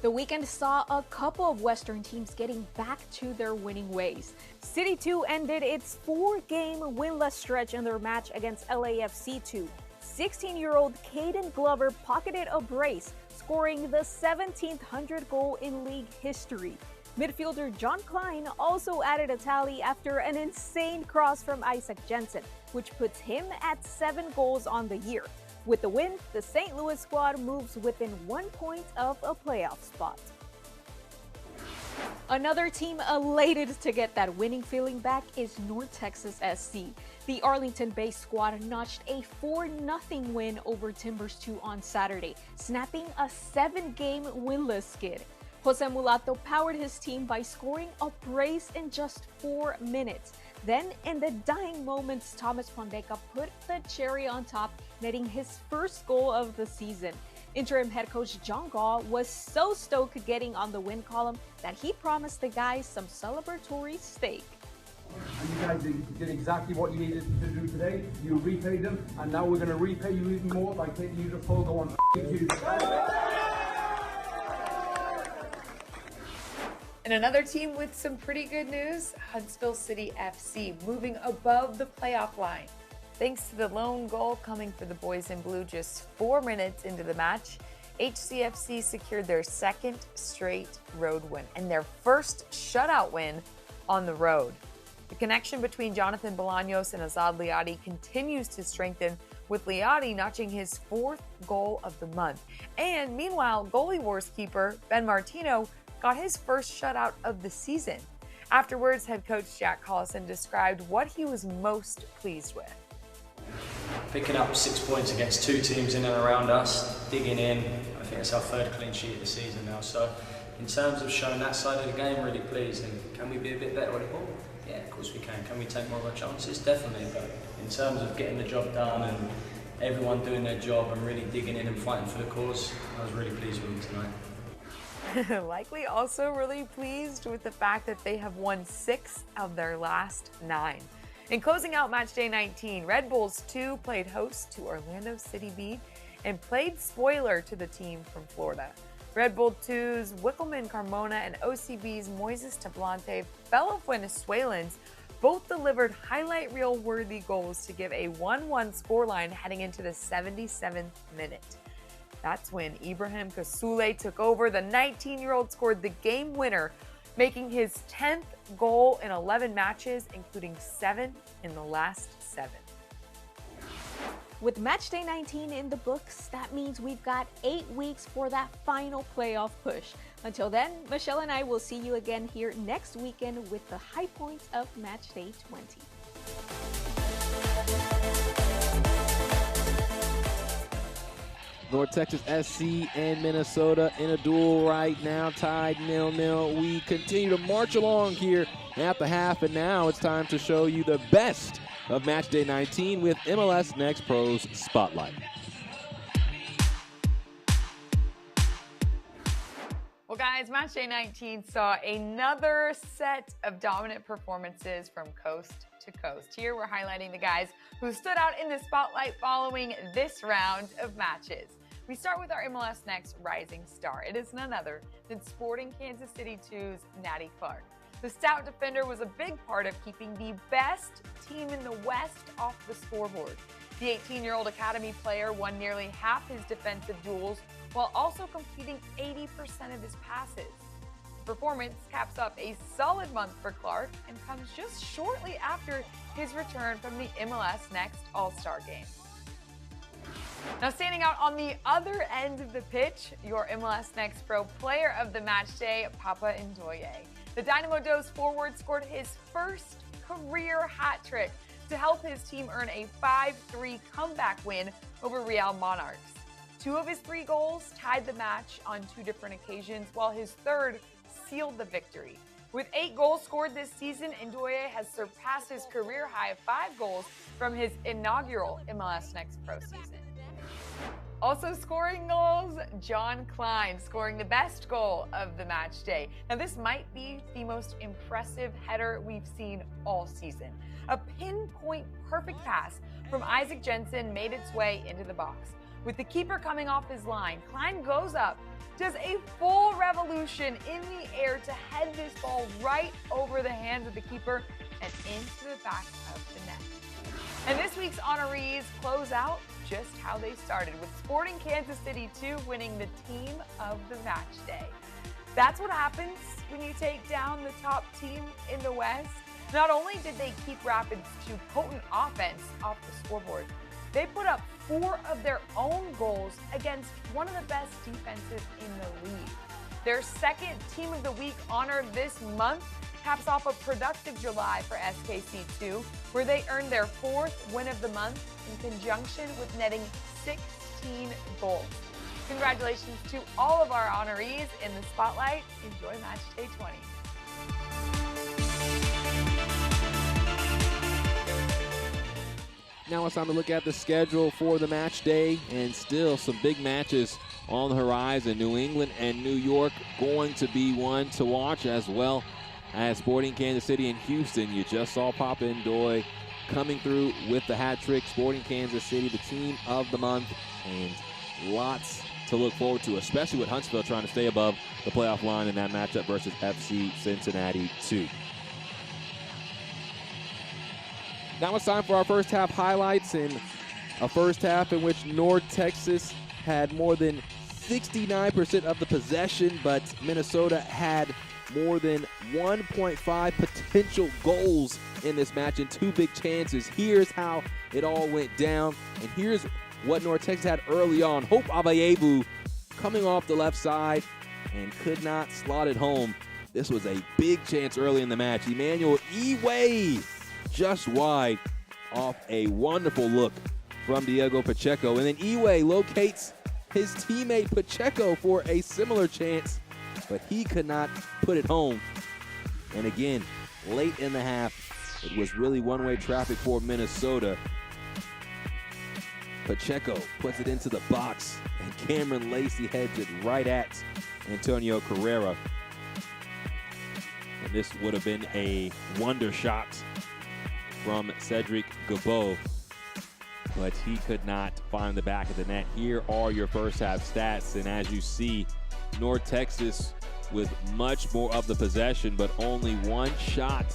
The weekend saw a couple of Western teams getting back to their winning ways. City 2 ended its 4-game winless stretch in their match against LAFC2. 16-year-old Caden Glover pocketed a brace, scoring the 1700th goal in league history. Midfielder John Klein also added a tally after an insane cross from Isaac Jensen, which puts him at 7 goals on the year. With the win, the St. Louis squad moves within 1 point of a playoff spot. Another team elated to get that winning feeling back is North Texas SC. The Arlington-based squad notched a 4-0 win over Timbers 2 on Saturday, snapping a 7-game winless skid. Jose Mulato powered his team by scoring a brace in just 4 minutes. Then, in the dying moments, Thomas Pondeca put the cherry on top, netting his first goal of the season. Interim head coach John Gaw was so stoked getting on the win column that he promised the guys some celebratory steak. And you guys did exactly what you needed to do today. You repaid them, and now we're going to repay you even more by taking you to Fogo on Tuesday. And another team with some pretty good news, Huntsville City FC, moving above the playoff line. Thanks to the lone goal coming for the boys in blue just 4 minutes into the match, HCFC secured their second straight road win and their first shutout win on the road. The connection between Jonathan Bolaños and Azad Liadi continues to strengthen, with Liadi notching his 4th goal of the month. And meanwhile, goalie wars keeper Ben Martino got his first shutout of the season. Afterwards, head coach Jack Collison described what he was most pleased with. Picking up 6 points against 2 teams in and around us, digging in. I think it's our 3rd clean sheet of the season now. So in terms of showing that side of the game, really pleased. And can we be a bit better with the ball? Yeah, of course we can. Can we take more of our chances? Definitely. But in terms of getting the job done and everyone doing their job and really digging in and fighting for the cause, I was really pleased with them tonight. Likely also really pleased with the fact that they have won 6 of their last 9. In closing out match day 19, Red Bulls 2 played host to Orlando City B and played spoiler to the team from Florida. Red Bull 2's Wickelman Carmona and OCB's Moises Tablante, fellow Venezuelans, both delivered highlight reel worthy goals to give a 1-1 scoreline heading into the 77th minute. That's when Ibrahim Kasule took over. The 19-year-old scored the game winner, making his 10th goal in 11 matches, including 7 in the last 7. With match day 19 in the books, that means we've got 8 weeks for that final playoff push. Until then, Michelle and I will see you again here next weekend with the high points of match day 20. North Texas SC and Minnesota in a duel right now, tied 0-0. We continue to march along here at the half, and now it's time to show you the best of match day 19 with MLS Next Pro's Spotlight. Well, guys, match day 19 saw another set of dominant performances from coast to coast. Here we're highlighting the guys who stood out in the spotlight following this round of matches. We start with our MLS Next rising star. It is none other than Sporting Kansas City 2's Natty Clark. The stout defender was a big part of keeping the best team in the West off the scoreboard. The 18-year-old academy player won nearly half his defensive duels while also completing 80% of his passes. The performance caps up a solid month for Clark and comes just shortly after his return from the MLS Next All-Star Game. Now, standing out on the other end of the pitch, your MLS Next Pro Player of the Match Day, Papa Ndoye. The Dynamo Dos forward scored his first career hat trick to help his team earn a 5-3 comeback win over Real Monarchs. 2 of his 3 goals tied the match on 2 different occasions, while his 3rd sealed the victory. With 8 goals scored this season, Ndoye has surpassed his career high of 5 goals from his inaugural MLS Next Pro season. Also scoring goals, John Klein scoring the best goal of the match day. Now, this might be the most impressive header we've seen all season. A pinpoint perfect pass from Isaac Jensen made its way into the box. With the keeper coming off his line, Klein goes up, does a full revolution in the air to head this ball right over the hands of the keeper and into the back of the net. And this week's honorees close out just how they started, with Sporting Kansas City 2 winning the team of the match day. That's what happens when you take down the top team in the West. Not only did they keep Rapids to potent offense off the scoreboard, they put up 4 of their own goals against one of the best defenses in the league. Their second Team of the Week honor this month caps off a productive July for SKC2, where they earned their 4th win of the month in conjunction with netting 16 goals. Congratulations to all of our honorees in the spotlight. Enjoy match day 20. Now it's time to look at the schedule for the match day, and still some big matches on the horizon. New England and New York going to be one to watch, as well as Sporting Kansas City and Houston. You just saw Papa Ndoye coming through with the hat trick. Sporting Kansas City, the team of the month, and lots to look forward to, especially with Huntsville trying to stay above the playoff line in that matchup versus FC Cincinnati 2. Now it's time for our first half highlights, in a first half in which North Texas had more than 69% of the possession, but Minnesota had more than 1.5 potential goals in this match and 2 big chances. Here's how it all went down, and here's what North Texas had early on. Hope Abayebu coming off the left side and could not slot it home. This was a big chance early in the match. Emmanuel Iwe just wide off a wonderful look from Diego Pacheco. And then Iwe locates his teammate Pacheco for a similar chance, but he could not put it home. And again, late in the half, it was really one-way traffic for Minnesota. Pacheco puts it into the box, and Cameron Lacey heads it right at Antonio Carrera. And this would have been a wonder shot from Cedric Gabot, but he could not find the back of the net. Here are your first half stats, and as you see, North Texas with much more of the possession, but only 1 shot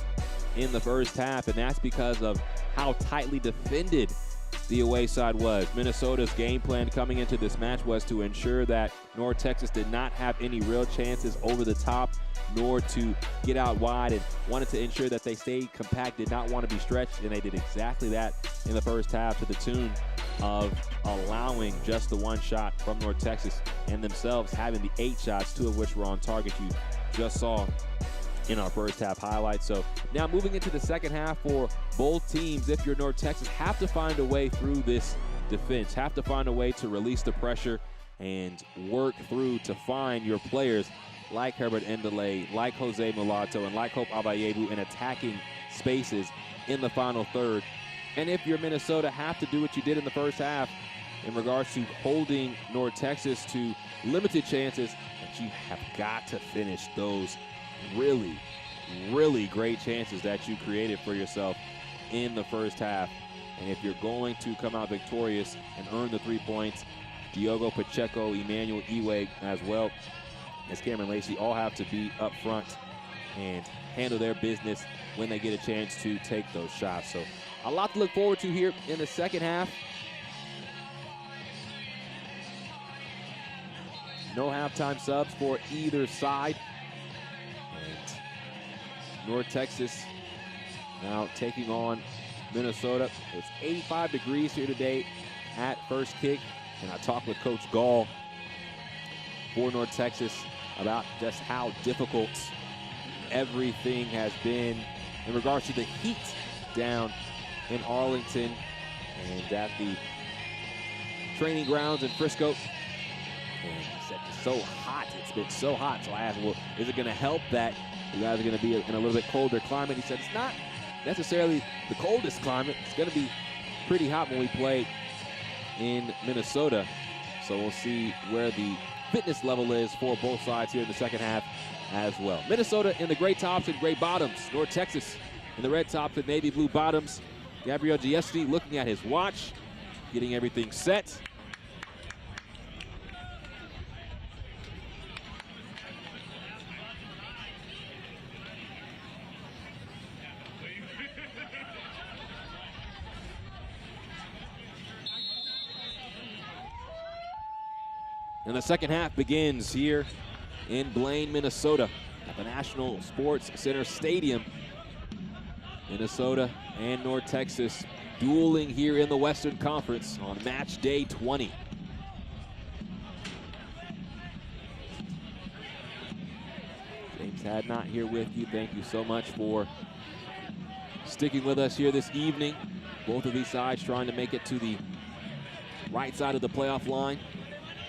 in the first half, and that's because of how tightly defended the away side was. Minnesota's game plan coming into this match was to ensure that North Texas did not have any real chances over the top, nor to get out wide, and wanted to ensure that they stayed compact, did not want to be stretched, and they did exactly that in the first half, to the tune of allowing just the 1 shot from North Texas, and themselves having the 8 shots, 2 of which were on target. You just saw in our first half highlights. So now moving into the second half for both teams, if you're North Texas, have to find a way through this defense, have to find a way to release the pressure and work through to find your players like Herbert Endeley, like Jose Mulatto, and like Hope Abayebu in attacking spaces in the final third. And if you're Minnesota, have to do what you did in the first half in regards to holding North Texas to limited chances, but you have got to finish those really, really great chances that you created for yourself in the first half. And if you're going to come out victorious and earn the 3 points, Diogo Pacheco, Emmanuel Iwe, as well as Cameron Lacey, all have to be up front and handle their business when they get a chance to take those shots. So a lot to look forward to here in the second half. No halftime subs for either side. And North Texas now taking on Minnesota. It's 85 degrees here today at first kick. And I talked with Coach Gall for North Texas about just how difficult everything has been in regards to the heat down in Arlington and at the training grounds in Frisco. And he said it's so hot. It's been so hot. So I asked him, well, is it going to help that you guys are going to be in a little bit colder climate? He said it's not necessarily the coldest climate. It's going to be pretty hot when we play in Minnesota. So we'll see where the fitness level is for both sides here in the second half as well. Minnesota in the gray tops and gray bottoms. North Texas in the red tops and navy blue bottoms. Gabriel Giesti looking at his watch, getting everything set. And the second half begins here in Blaine, Minnesota at the National Sports Center Stadium. Minnesota and North Texas dueling here in the Western Conference on match day 20. James James Hadnot here with you. Thank you so much for sticking with us here this evening. Both of these sides trying to make it to the right side of the playoff line.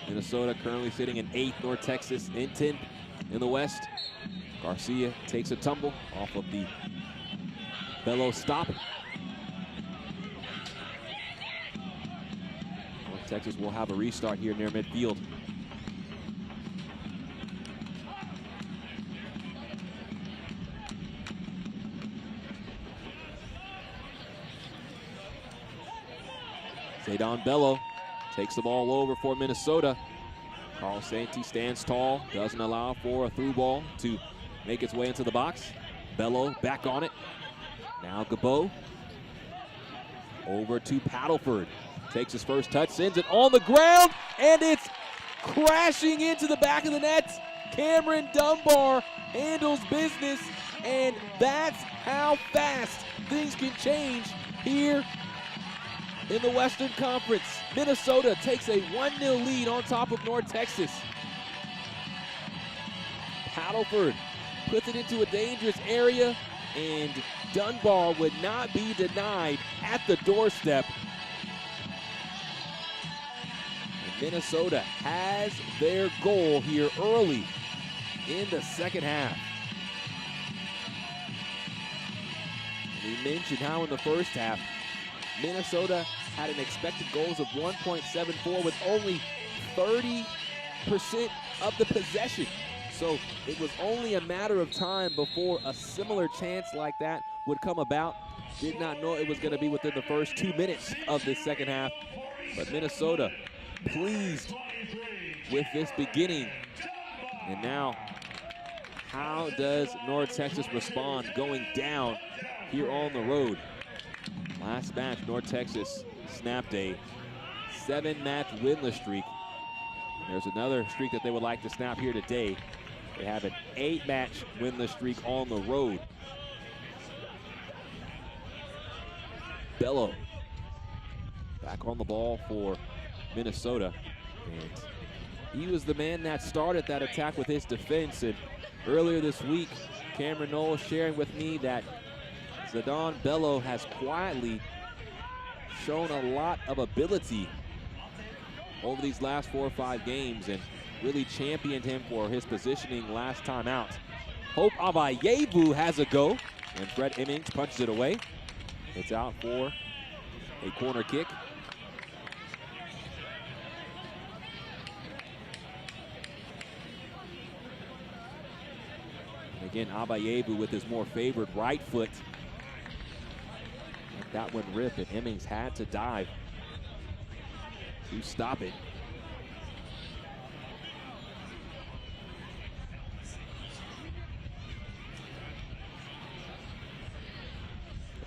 Minnesota currently sitting in 8th, North Texas in 10th in the West. Garcia takes a tumble off of the Bello stop. North Texas will have a restart here near midfield. Zaydan Bello takes the ball over for Minnesota. Carl Santee stands tall, doesn't allow for a through ball to make its way into the box. Bello back on it. Now Gabo over to Paddleford. Takes his first touch, sends it on the ground, and it's crashing into the back of the net. Cameron Dunbar handles business, and that's how fast things can change here in the Western Conference. Minnesota takes a 1-0 lead on top of North Texas. Paddleford puts it into a dangerous area, and Dunbar would not be denied at the doorstep. And Minnesota has their goal here early in the second half. And we mentioned how in the first half, Minnesota had an expected goals of 1.74 with only 30% of the possession. So it was only a matter of time before a similar chance like that would come about. Did not know it was going to be within the first 2 minutes of this second half. But Minnesota pleased with this beginning. And now, how does North Texas respond going down here on the road? Last match, North Texas snapped a 7-match winless streak. There's another streak that they would like to snap here today. They have an 8-match winless streak on the road. Bello back on the ball for Minnesota. And he was the man that started that attack with his defense. And earlier this week, Cameron Knowles sharing with me that Zaydan Bello has quietly shown a lot of ability over these last 4 or 5 games and really championed him for his positioning last time out. Hope Avayevu has a go, and Fred Emmings punches it away. It's out for a corner kick. And again, Avayevu with his more favored right foot. Let that one rip, and Emmings had to dive to stop it.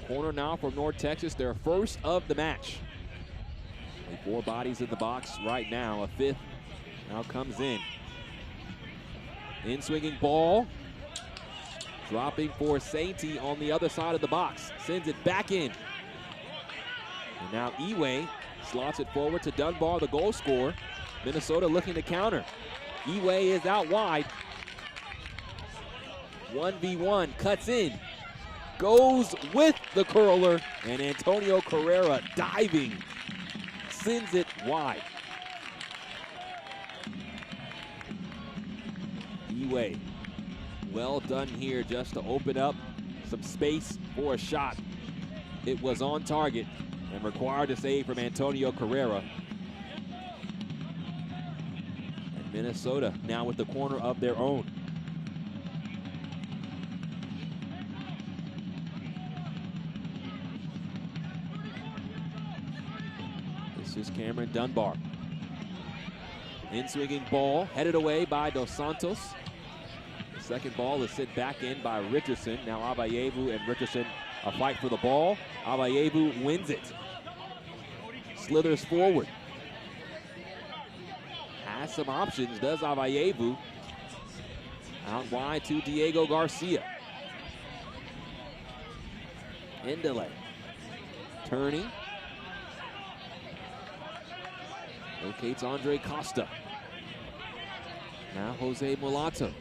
Corner now from North Texas, their first of the match. Only 4 bodies in the box right now. A 5th now comes in. In-swinging ball. Dropping for Santee on the other side of the box. Sends it back in. And now Eway slots it forward to Dunbar, the goal scorer. Minnesota looking to counter. Eway is out wide. 1v1, cuts in. Goes with the curler, and Antonio Carrera diving sends it wide. Eway, well done here just to open up some space for a shot. It was on target and required a save from Antonio Carrera. And Minnesota now with the corner of their own. This is Cameron Dunbar. In-swinging ball, headed away by Dos Santos. The second ball is sent back in by Richardson. Now Avayevu and Richardson a fight for the ball. Avayevu wins it. Slithers forward. Has some options, does Avayevu. Out wide to Diego Garcia. Endele. Turning. Locates Andre Costa. Now Jose Mulatto.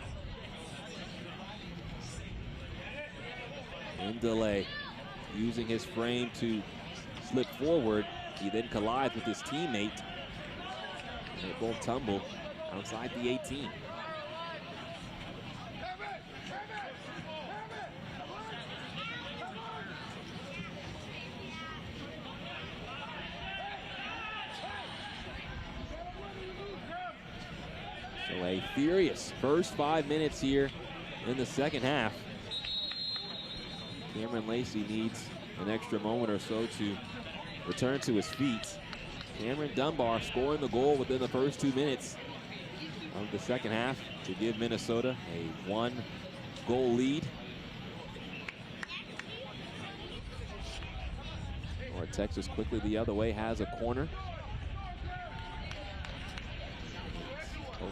In delay, using his frame to slip forward. He then collides with his teammate. And they both tumble outside the 18. So a furious first 5 minutes here in the second half. Cameron Lacey needs an extra moment or so to return to his feet. Cameron Dunbar scoring the goal within the first 2 minutes of the second half to give Minnesota a 1-goal lead. Or Texas quickly the other way has a corner.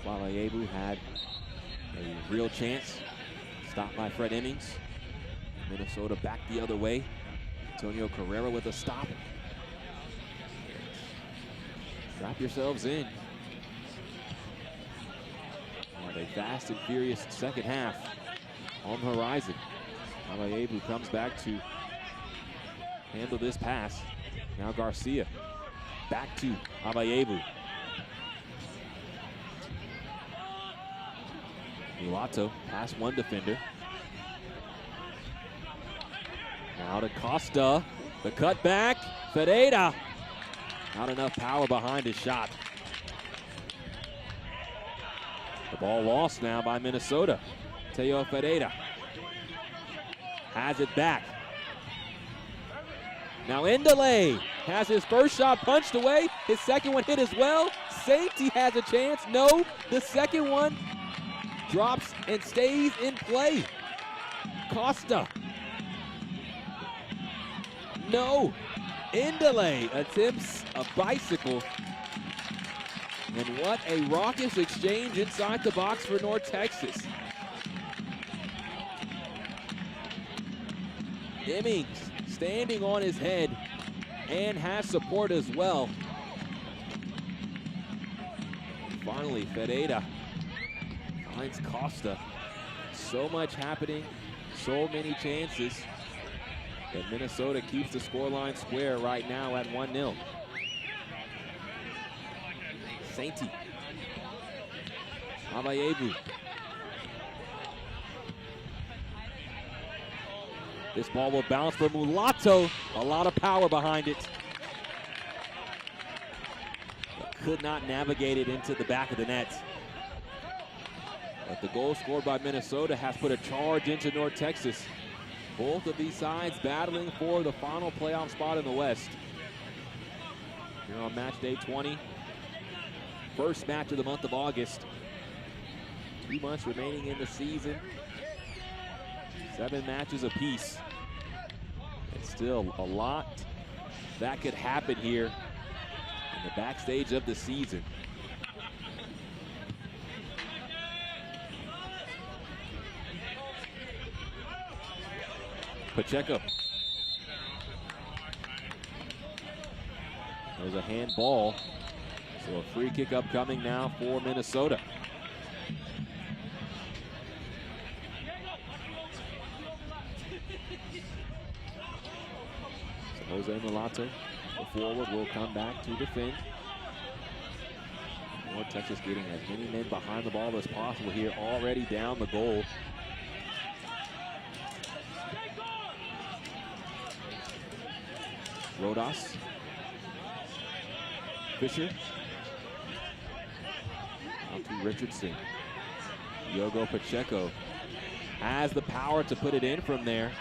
Obalayebu had a real chance, stopped by Fred Emmings. Minnesota back the other way. Antonio Carrera with a stop. Strap yourselves in. And a fast and furious second half on the horizon. Obalayebu comes back to handle this pass. Now Garcia back to Obalayebu. Mulatto past one defender. Now to Costa, the cut back, Ferreira. Not enough power behind his shot. The ball lost now by Minnesota. Teo Ferreira has it back. Now Ndele has his first shot punched away. His second one hit as well. Sainty has a chance. No, the second one drops and stays in play. Costa. No. Ndele attempts a bicycle. And what a raucous exchange inside the box for North Texas. Emmings standing on his head and has support as well. Finally, Ferreira finds Costa. So much happening, so many chances. But Minnesota keeps the scoreline square right now at 1-0. Sainty. Obalayebu. This ball will bounce for Mulatto. A lot of power behind it. But could not navigate it into the back of the net. But the goal scored by Minnesota has put a charge into North Texas. Both of these sides battling for the final playoff spot in the West. Here on match day 20. First match of the month of August. 2 months remaining in the season. 7 matches apiece. It's still a lot that could happen here in the backstage of the season. Pacheco. There's a handball. So a free kick upcoming now for Minnesota. So Jose Mulatto, the forward, will come back to defend. North Texas getting as many men behind the ball as possible here, already down the goal. Rodas. Fisher. Out to Richardson. Diogo Pacheco has the power to put it in from there.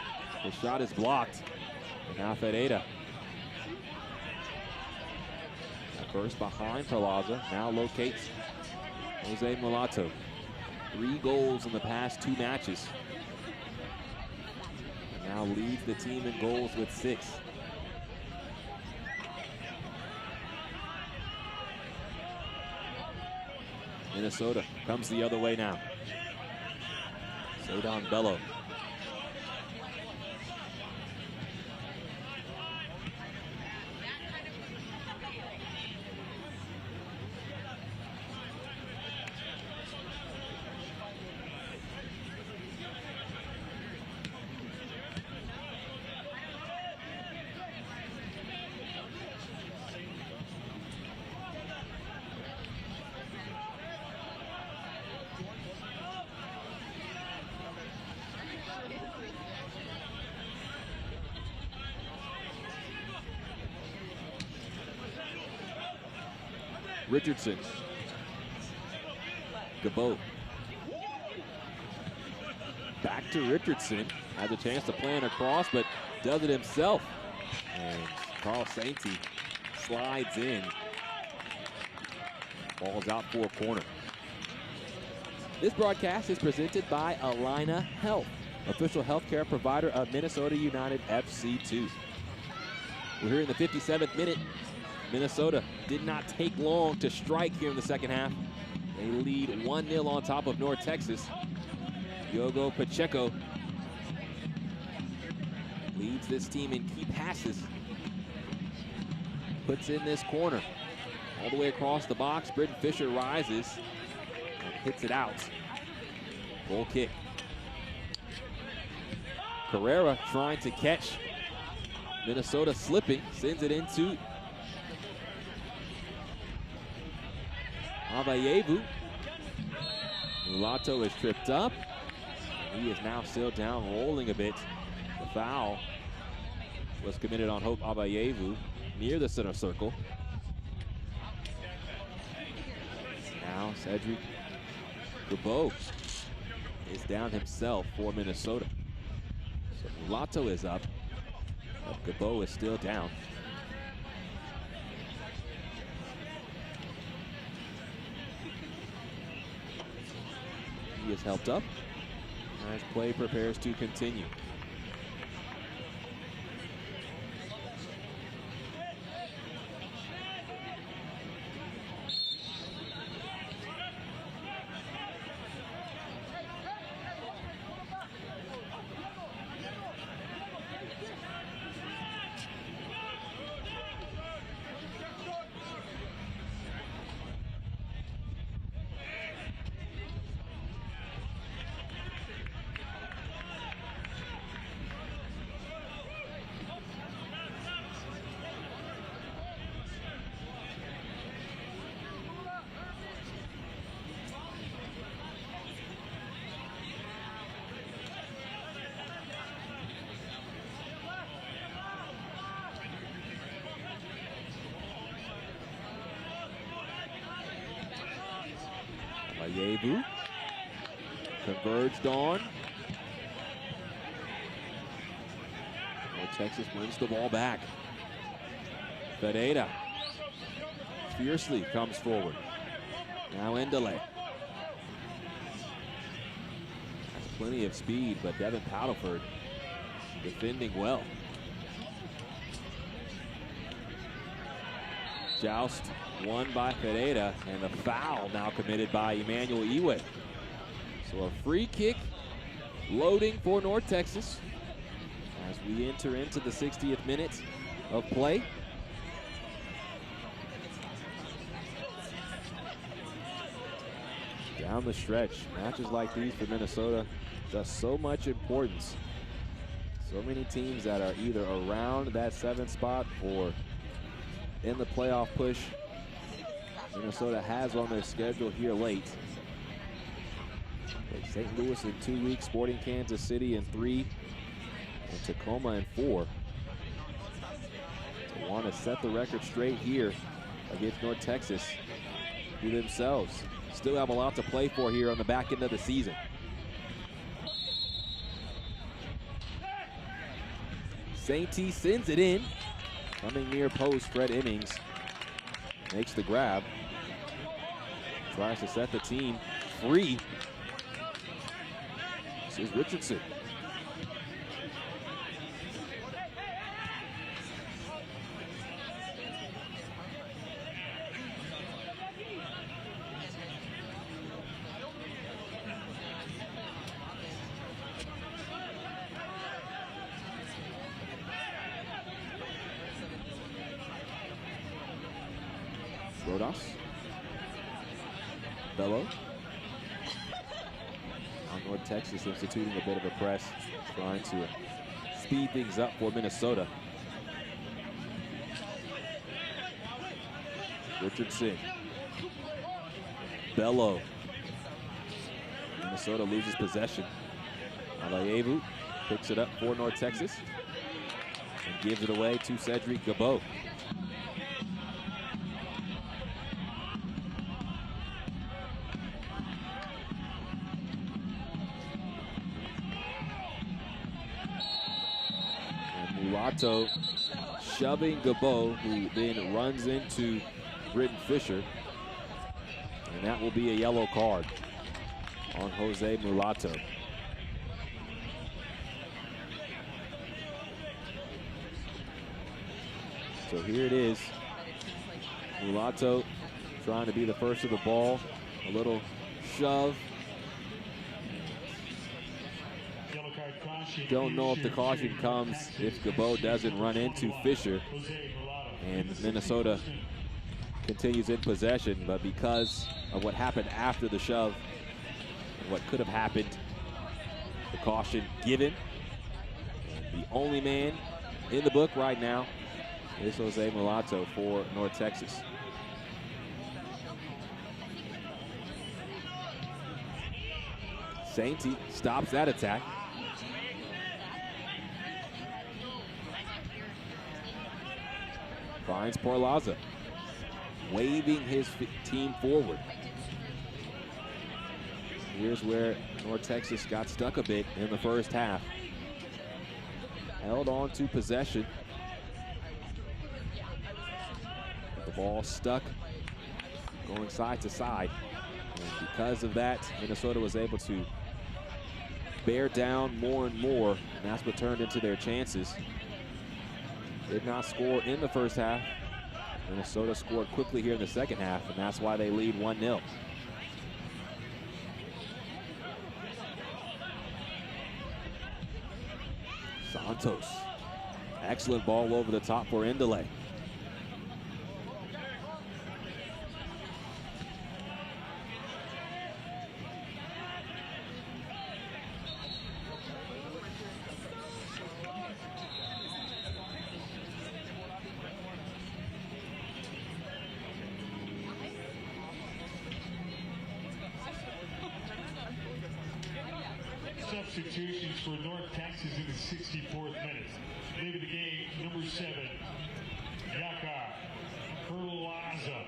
The shot is blocked. And now Ferreira. First behind Perlaza. Now locates Jose Mulatto. 3 goals in the past 2 matches. And now leads the team in goals with 6. Minnesota comes the other way now. Zaydan Bello. Richardson. Gabo. Back to Richardson. Has a chance to plan across, but does it himself. And Carl Sainty slides in. Ball's out for a corner. This broadcast is presented by Allina Health, official healthcare provider of Minnesota United FC2. We're here in the 57th minute. Minnesota did not take long to strike here in the second half. They lead 1-0 on top of North Texas. Diogo Pacheco leads this team in key passes. Puts in this corner. All the way across the box, Britton Fisher rises and hits it out. Goal kick. Carrera trying to catch. Minnesota slipping, sends it into Avayevu. Mulatto is tripped up. He is now still down, rolling a bit. The foul was committed on Hope Avayevu near the center circle. Now Cedric Gabo is down himself for Minnesota. So Mulatto is up, but Gabo is still down. He is helped up as play prepares to continue. Yebu converged on. Texas wins the ball back. Ferreira fiercely comes forward. Now Endele. Has plenty of speed, but Devin Paddleford defending well. Joust won by Ferreira, and a foul now committed by Emmanuel Iwe. So a free kick loading for North Texas as we enter into the 60th minute of play. Down the stretch, matches like these for Minnesota, just so much importance. So many teams that are either around that 7th spot or in the playoff push. Minnesota has on their schedule here late. St. Louis in 2 weeks, Sporting Kansas City in 3, and Tacoma in 4. To want to set the record straight here against North Texas, who themselves still have a lot to play for here on the back end of the season. Sainty sends it in. Coming near post, Fred Emmings makes the grab. Tries to set the team free. This is Richardson. Rodas. Bello. Now North Texas instituting a bit of a press, trying to speed things up for Minnesota. Richardson. Bello. Minnesota loses possession. Alayevu picks it up for North Texas and gives it away to Cedric Gabo. Mulatto shoving Gabo, who then runs into Britton Fisher. And that will be a yellow card on Jose Mulatto. So here it is. Mulatto trying to be the first of the ball. A little shove. Don't know if the caution comes if Gabo doesn't run into Fisher. And Minnesota continues in possession, but because of what happened after the shove and what could have happened, the caution given. And the only man in the book right now is Jose Mulatto for North Texas. Sainty stops that attack. Finds Porlaza, waving his team forward. Here's where North Texas got stuck a bit in the first half. Held on to possession. The ball stuck, going side to side. And because of that, Minnesota was able to bear down more and more, and that's what turned into their chances. Did not score in the first half. Minnesota scored quickly here in the second half, and that's why they lead 1-0. Santos. Excellent ball over the top for Ndele. Substitutions for North Texas in the 64th minute. Leaving the game, number 7, Yakar. Perlaza.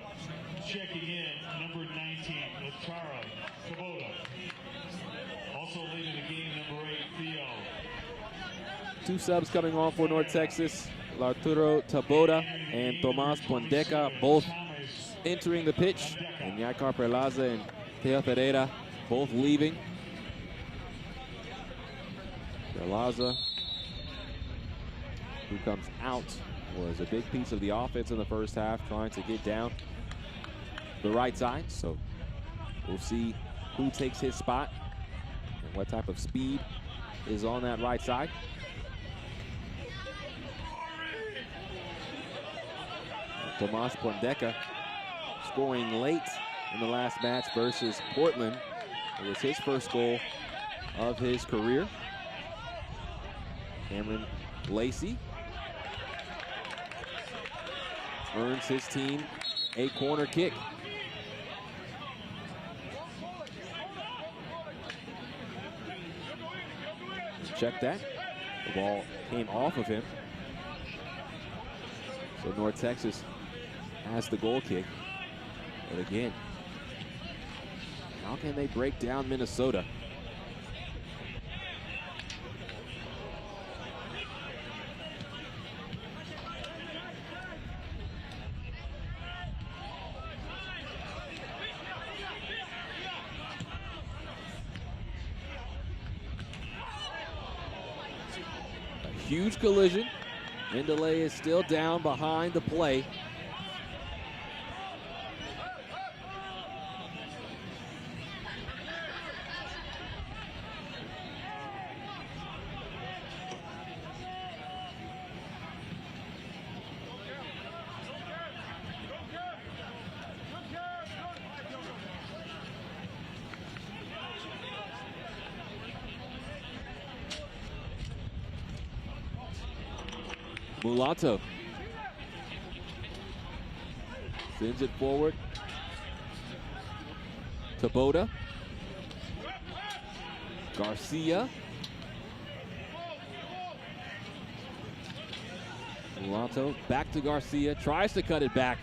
Checking in, number 19, Latara Taboda. Also leaving the game, number 8, Theo. Two subs coming on for North Texas. Arturo Taboda and Tomas Pondeca both entering the pitch. And Yakar Perlaza and Theo Ferreira both leaving. Perlaza, who comes out, was a big piece of the offense in the first half, trying to get down the right side. So we'll see who takes his spot and what type of speed is on that right side. Tomas Pondeca scoring late in the last match versus Portland. It was his first goal of his career. Cameron Lacey earns his team a corner kick. Check that. The ball came off of him. So North Texas has the goal kick. But again, how can they break down Minnesota? Huge collision. Ndele is still down behind the play. Mulatto sends it forward. Taboda. Garcia. Mulatto back to Garcia, tries to cut it back.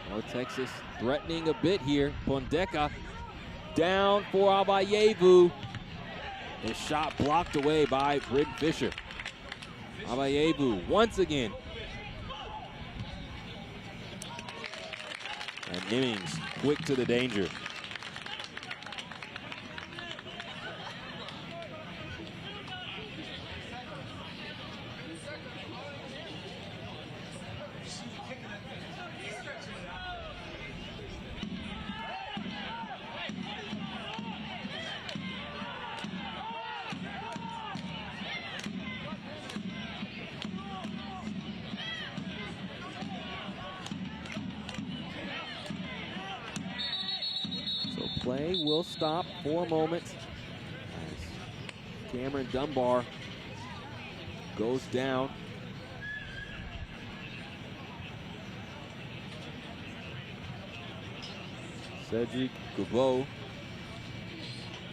North Texas threatening a bit here. Pondeca down for Abayevu. His shot blocked away by Britton Fisher. Abayevu once again. And Hemmings quick to the danger. Play will stop for a moment as Cameron Dunbar goes down. Cedric Goubeau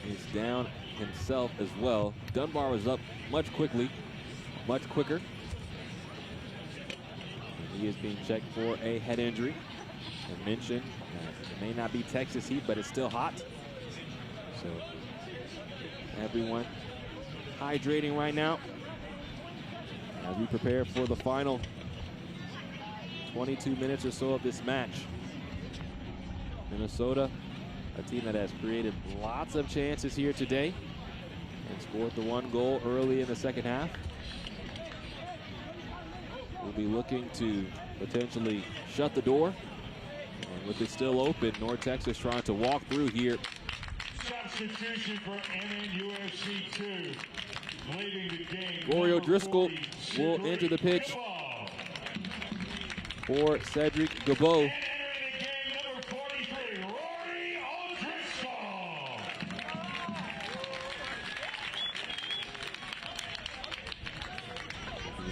is down himself as well. Dunbar was up much quicker. He is being checked for a head injury. I mentioned it may not be Texas heat, but it's still hot. So everyone hydrating right now as we prepare for the final 22 minutes or so of this match. Minnesota, a team that has created lots of chances here today and scored the one goal early in the second half. We'll be looking to potentially shut the door. And with it still open, North Texas trying to walk through here. Substitution for MNUFC2. Leaving the game. Rory O'Driscoll will enter the pitch for Cedric Goubeau.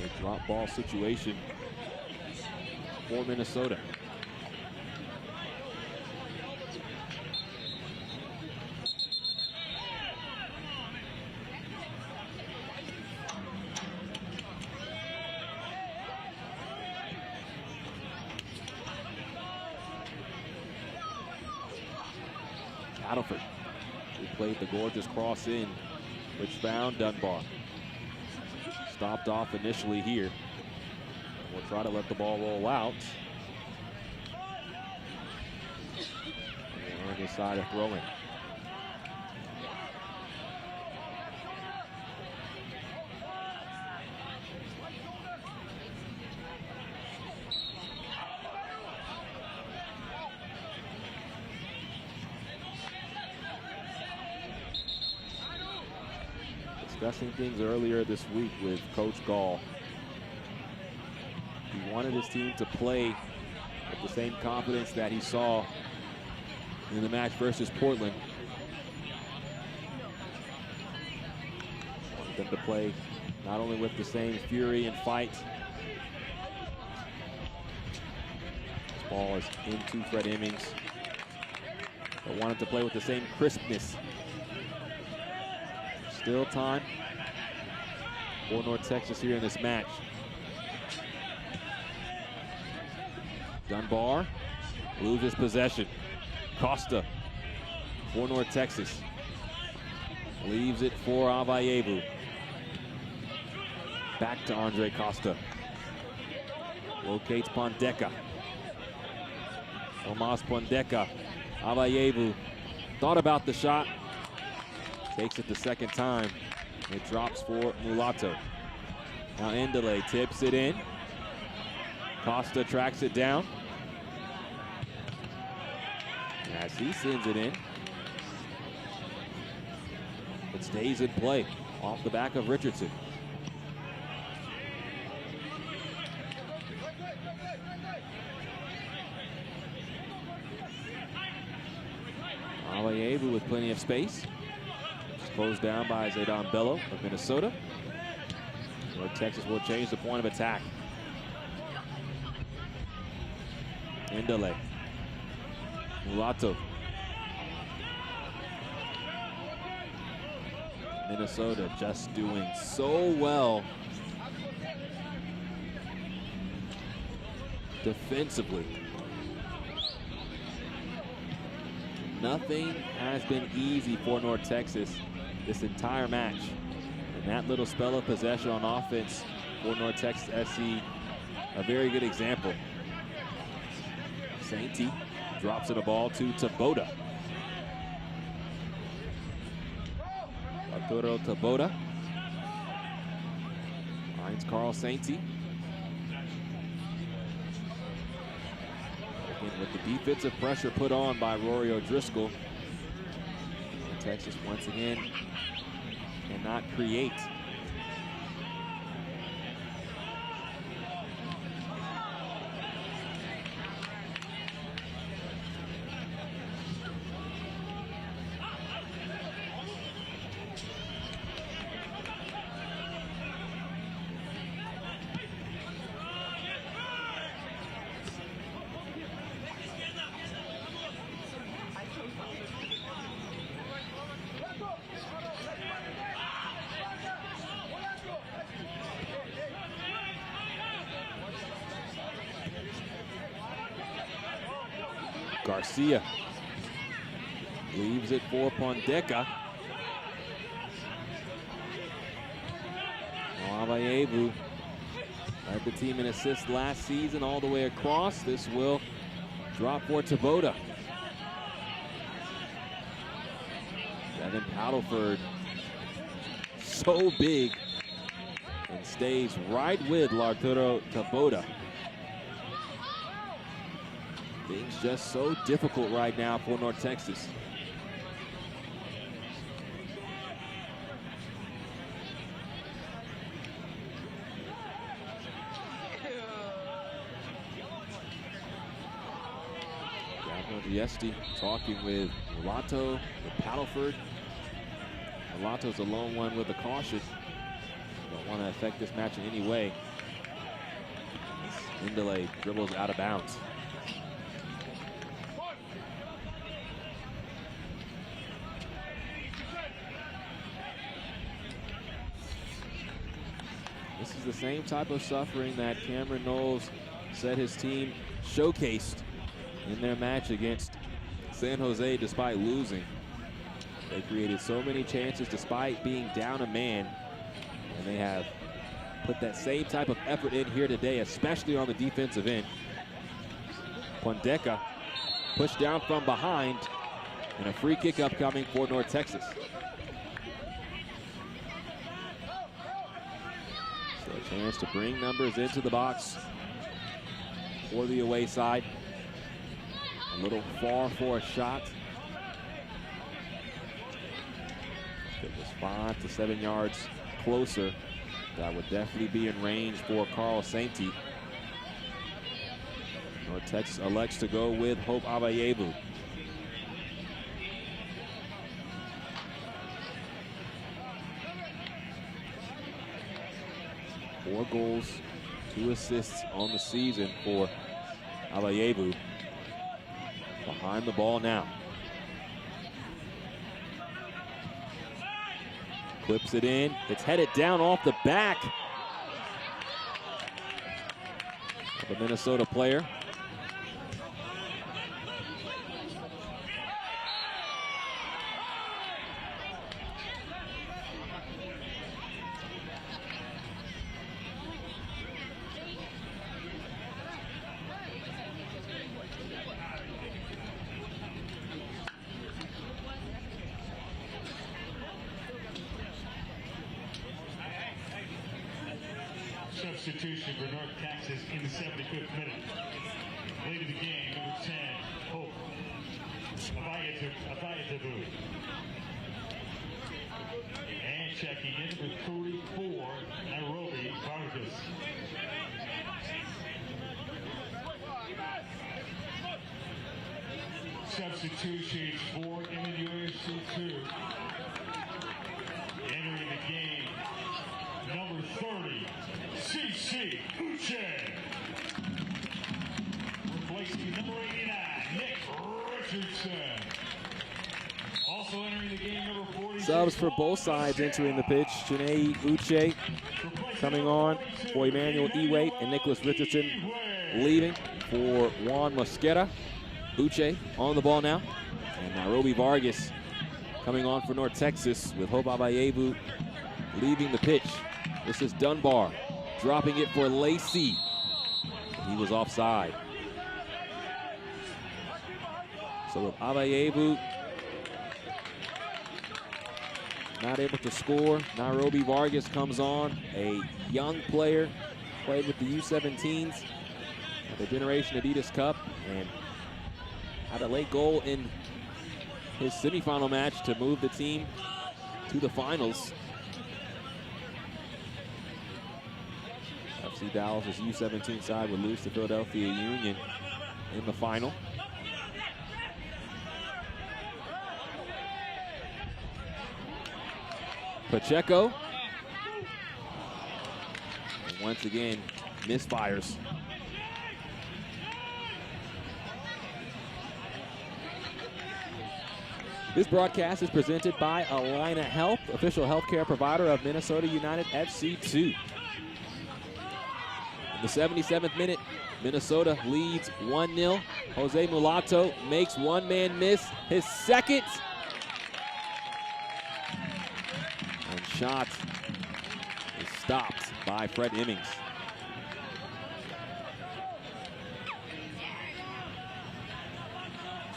A drop ball situation for Minnesota. Cattleford, who played the gorgeous cross in, which found Dunbar. Stopped off initially here. We'll try to let the ball roll out. And Oregon side of throwing. Discussing things earlier this week with Coach Gall. He wanted his team to play with the same confidence that he saw in the match versus Portland. Wanted them to play not only with the same fury and fight. This ball is into Fred Hemmings, but wanted to play with the same crispness. Still time for North Texas here in this match. Dunbar loses possession. Costa for North Texas. Leaves it for Abayevu. Back to Andre Costa. Locates Pondeka. Tomas Pondeka. Abayevu thought about the shot. Takes it the second time. It drops for Mulatto. Now Ndele tips it in. Costa tracks it down. As he sends it in. It stays in play off the back of Richardson. Abayevu with plenty of space. Closed down by Zaydan Bello of Minnesota. North Texas will change the point of attack. Ndele. Mulatto. Minnesota just doing so well defensively. Nothing has been easy for North Texas this entire match. And that little spell of possession on offense for North Texas SC, a very good example. Sainty drops the ball to Taboda. Arturo Taboda finds Carl Sainty. Again, with the defensive pressure put on by Rory O'Driscoll, Texas once again cannot create. Garcia leaves it for Pondeka. Avayevu led the team in assists last season all the way across. This will drop for Taboda. Devin Paddleford, so big, and stays right with Arturo Taboda. Things just so difficult right now for North Texas. Diesti talking with Mulatto, with Paddleford. Mulatto's the lone one with a caution. Don't want to affect this match in any way. Indele dribbles out of bounds. This is the same type of suffering that Cameron Knowles said his team showcased in their match against San Jose despite losing. They created so many chances despite being down a man, and they have put that same type of effort in here today, especially on the defensive end. Pondeka pushed down from behind, and a free kick upcoming for North Texas. So a chance to bring numbers into the box for the away side. A little far for a shot. If it was 5 to 7 yards closer, that would definitely be in range for Carl Sainty. North Texas elects to go with Hope Avayevu. Four goals, 2 assists on the season for Avayevu. Behind the ball now. Clips it in. It's headed down off the back of a Minnesota player. Substitution for North Texas in the 75th minute. Late in the game, number 10, Hope Avayevu. And checking in with 34, Nairobi Vargas. Substitutions for MNUFC2. Entering the game, number 30, CC Uche. Replacing number 89, Nick Richardson. Also entering the game, number 46. Subs for both sides entering the pitch. Janae Uche coming on for Emmanuel Ewate, and Nicholas Richardson leaving for Juan Mosquera. Uche on the ball now. And Nairobi Vargas coming on for North Texas with Hope Abayevu leaving the pitch. This is Dunbar dropping it for Lacey. He was offside. So with Abayevu not able to score, Nairobi Vargas comes on, a young player, played with the U17s at the Generation Adidas Cup and had a late goal in his semifinal match to move the team to the finals. FC Dallas' U17 side would lose to Philadelphia Union in the final. Pacheco. And once again, misfires. This broadcast is presented by Allina Health, official healthcare provider of Minnesota United FC2. In the 77th minute, Minnesota leads 1-0. Jose Mulatto makes one man miss, his second. And shot is stopped by Fred Emmings.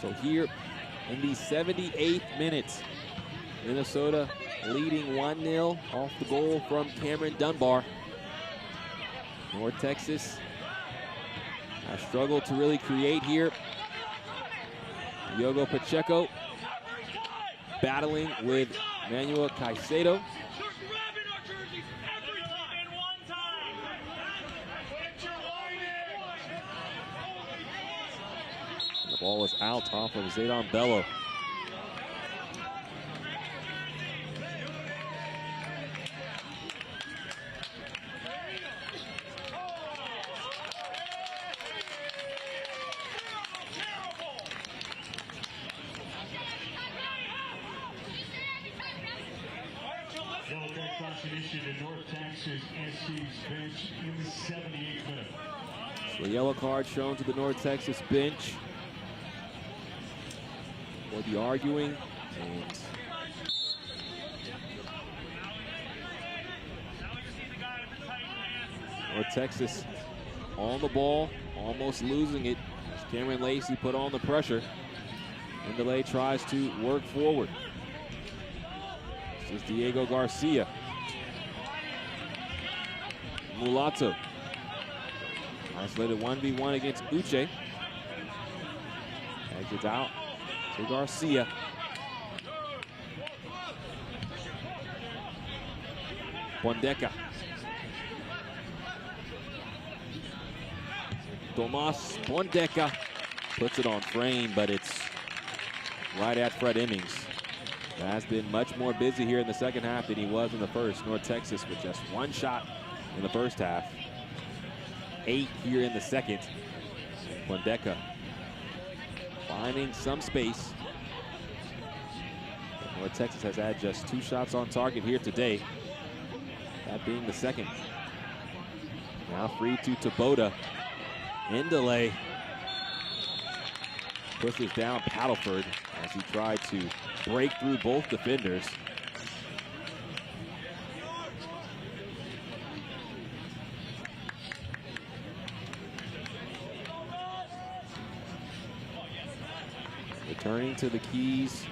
So here in the 78th minute, Minnesota leading 1-0 off the goal from Cameron Dunbar. North Texas has struggled to really create here. Diogo Pacheco battling with Manuel Caicedo. The ball is out off of Zaydan Bello. Yellow card caution issued to North Texas SC's bench in the 78th minute. So a yellow card shown to the North Texas bench for the arguing. And North Texas on the ball, almost losing it as Cameron Lacey put on the pressure. Ndele tries to work forward. This is Diego Garcia. Mulatto. Isolated 1v1 against Uche. Exits out to Garcia. Bondeca. Tomas Bondeca puts it on frame, but it's right at Fred Emmings. Has been much more busy here in the second half than he was in the first. North Texas with just one shot in the first half. 8 here in the second. Bondeca finding some space. North Texas has had just 2 shots on target here today. That being the second. Now free to Taboda. Ndele pushes down Paddleford as he tried to break through both defenders. Returning to the keys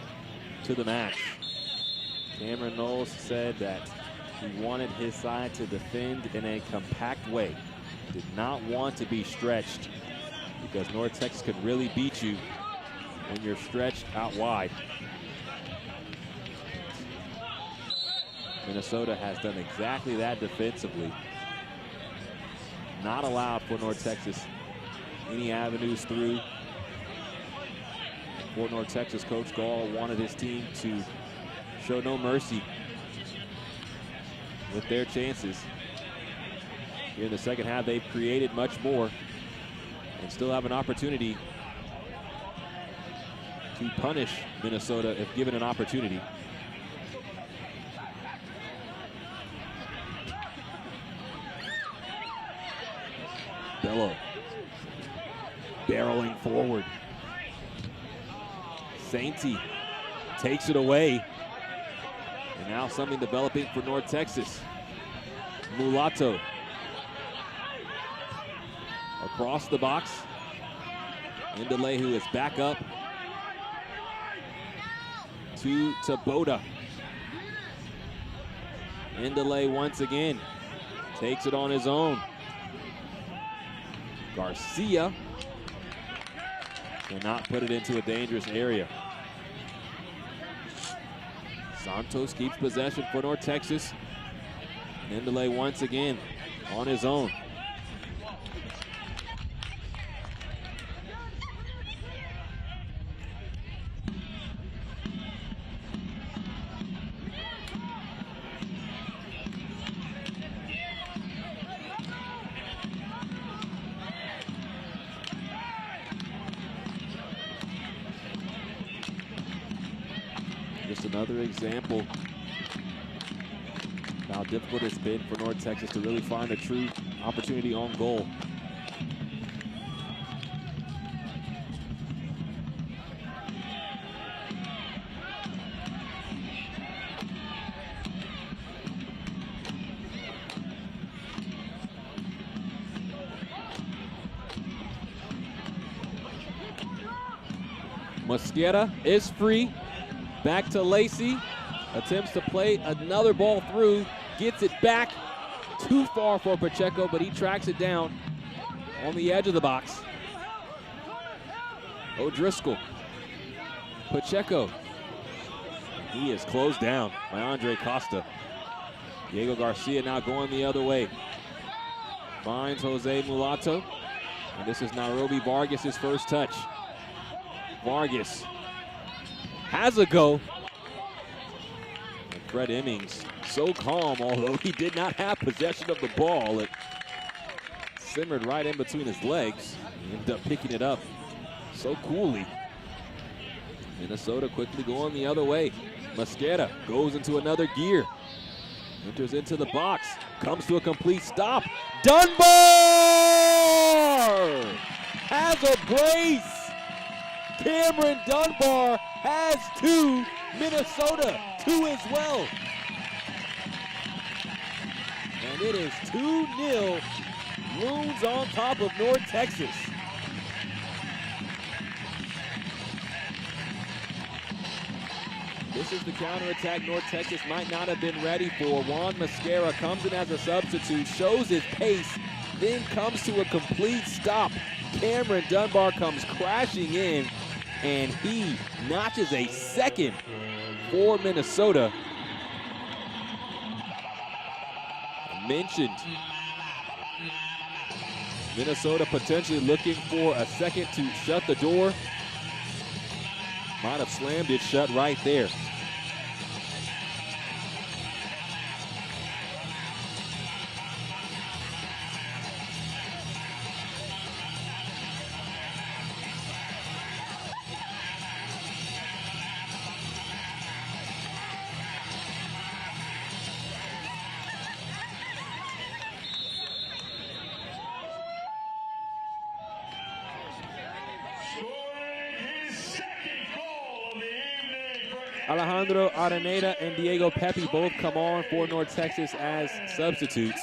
to the match. Cameron Knowles said that he wanted his side to defend in a compact way. Did not want to be stretched because North Texas could really beat you when you're stretched out wide. Minnesota has done exactly that defensively. Not allowed for North Texas any avenues through. For North Texas, Coach Gall wanted his team to show no mercy with their chances. Here in the second half, they've created much more and still have an opportunity to punish Minnesota if given an opportunity. Bello barreling forward. Sainty takes it away. And now something developing for North Texas. Mulatto across the box. Indele, who is back up to Taboda. Indele once again takes it on his own. Garcia cannot put it into a dangerous area. Santos keeps possession for North Texas. Indele once again on his own. Just another example of how difficult it's been for North Texas to really find a true opportunity on goal. Mosquera is free. Back to Lacey. Attempts to play another ball through. Gets it back. Too far for Pacheco, but he tracks it down on the edge of the box. O'Driscoll. Pacheco. He is closed down by Andre Costa. Diego Garcia now going the other way. Finds Jose Mulatto. And this is Nairobi Vargas' first touch. Vargas has a go. And Fred Emmings, so calm, although he did not have possession of the ball. It simmered right in between his legs. He ended up picking it up so coolly. Minnesota quickly going the other way. Mosquera goes into another gear. Enters into the box. Comes to a complete stop. Dunbar has a brace. Cameron Dunbar has two. Minnesota, two as well. And it is 2-0. Loons on top of North Texas. This is the counterattack North Texas might not have been ready for. Juan Mosquera comes in as a substitute, shows his pace, then comes to a complete stop. Cameron Dunbar comes crashing in, and he notches a second for Minnesota. Mentioned Minnesota potentially looking for a second to shut the door. Might have slammed it shut right there. Alejandro Araneda and Diego Pepe both come on for North Texas as substitutes.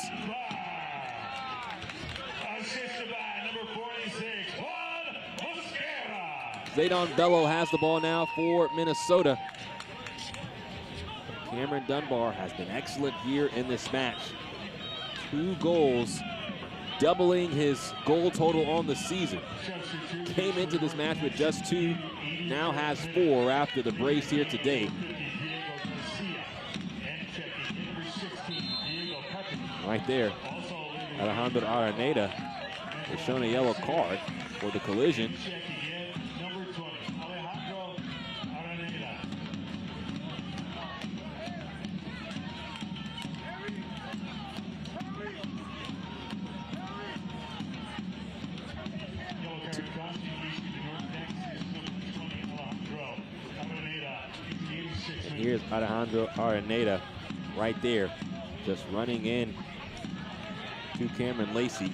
Zaydon Bello has the ball now for Minnesota. Cameron Dunbar has been excellent here in this match. 2 goals, doubling his goal total on the season. Came into this match with just 2. Now has 4 after the brace here today. Right there, Alejandro Araneda is shown a yellow card for the collision. Here's Alejandro Araneda right there, just running in to Cameron Lacey.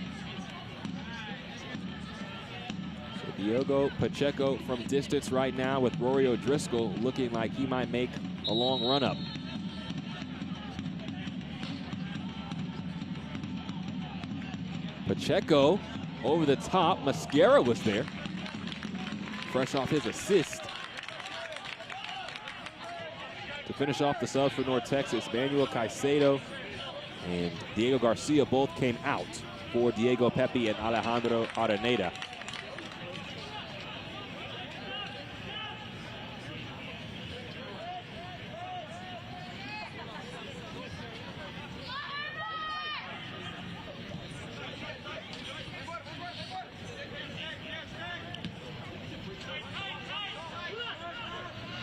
So Diogo Pacheco from distance right now with Rory O'Driscoll looking like he might make a long run up. Pacheco over the top. Mascara was there. Fresh off his assist. To finish off the subs for North Texas, Manuel Caicedo and Diego Garcia both came out for Diego Pepe and Alejandro Araneda.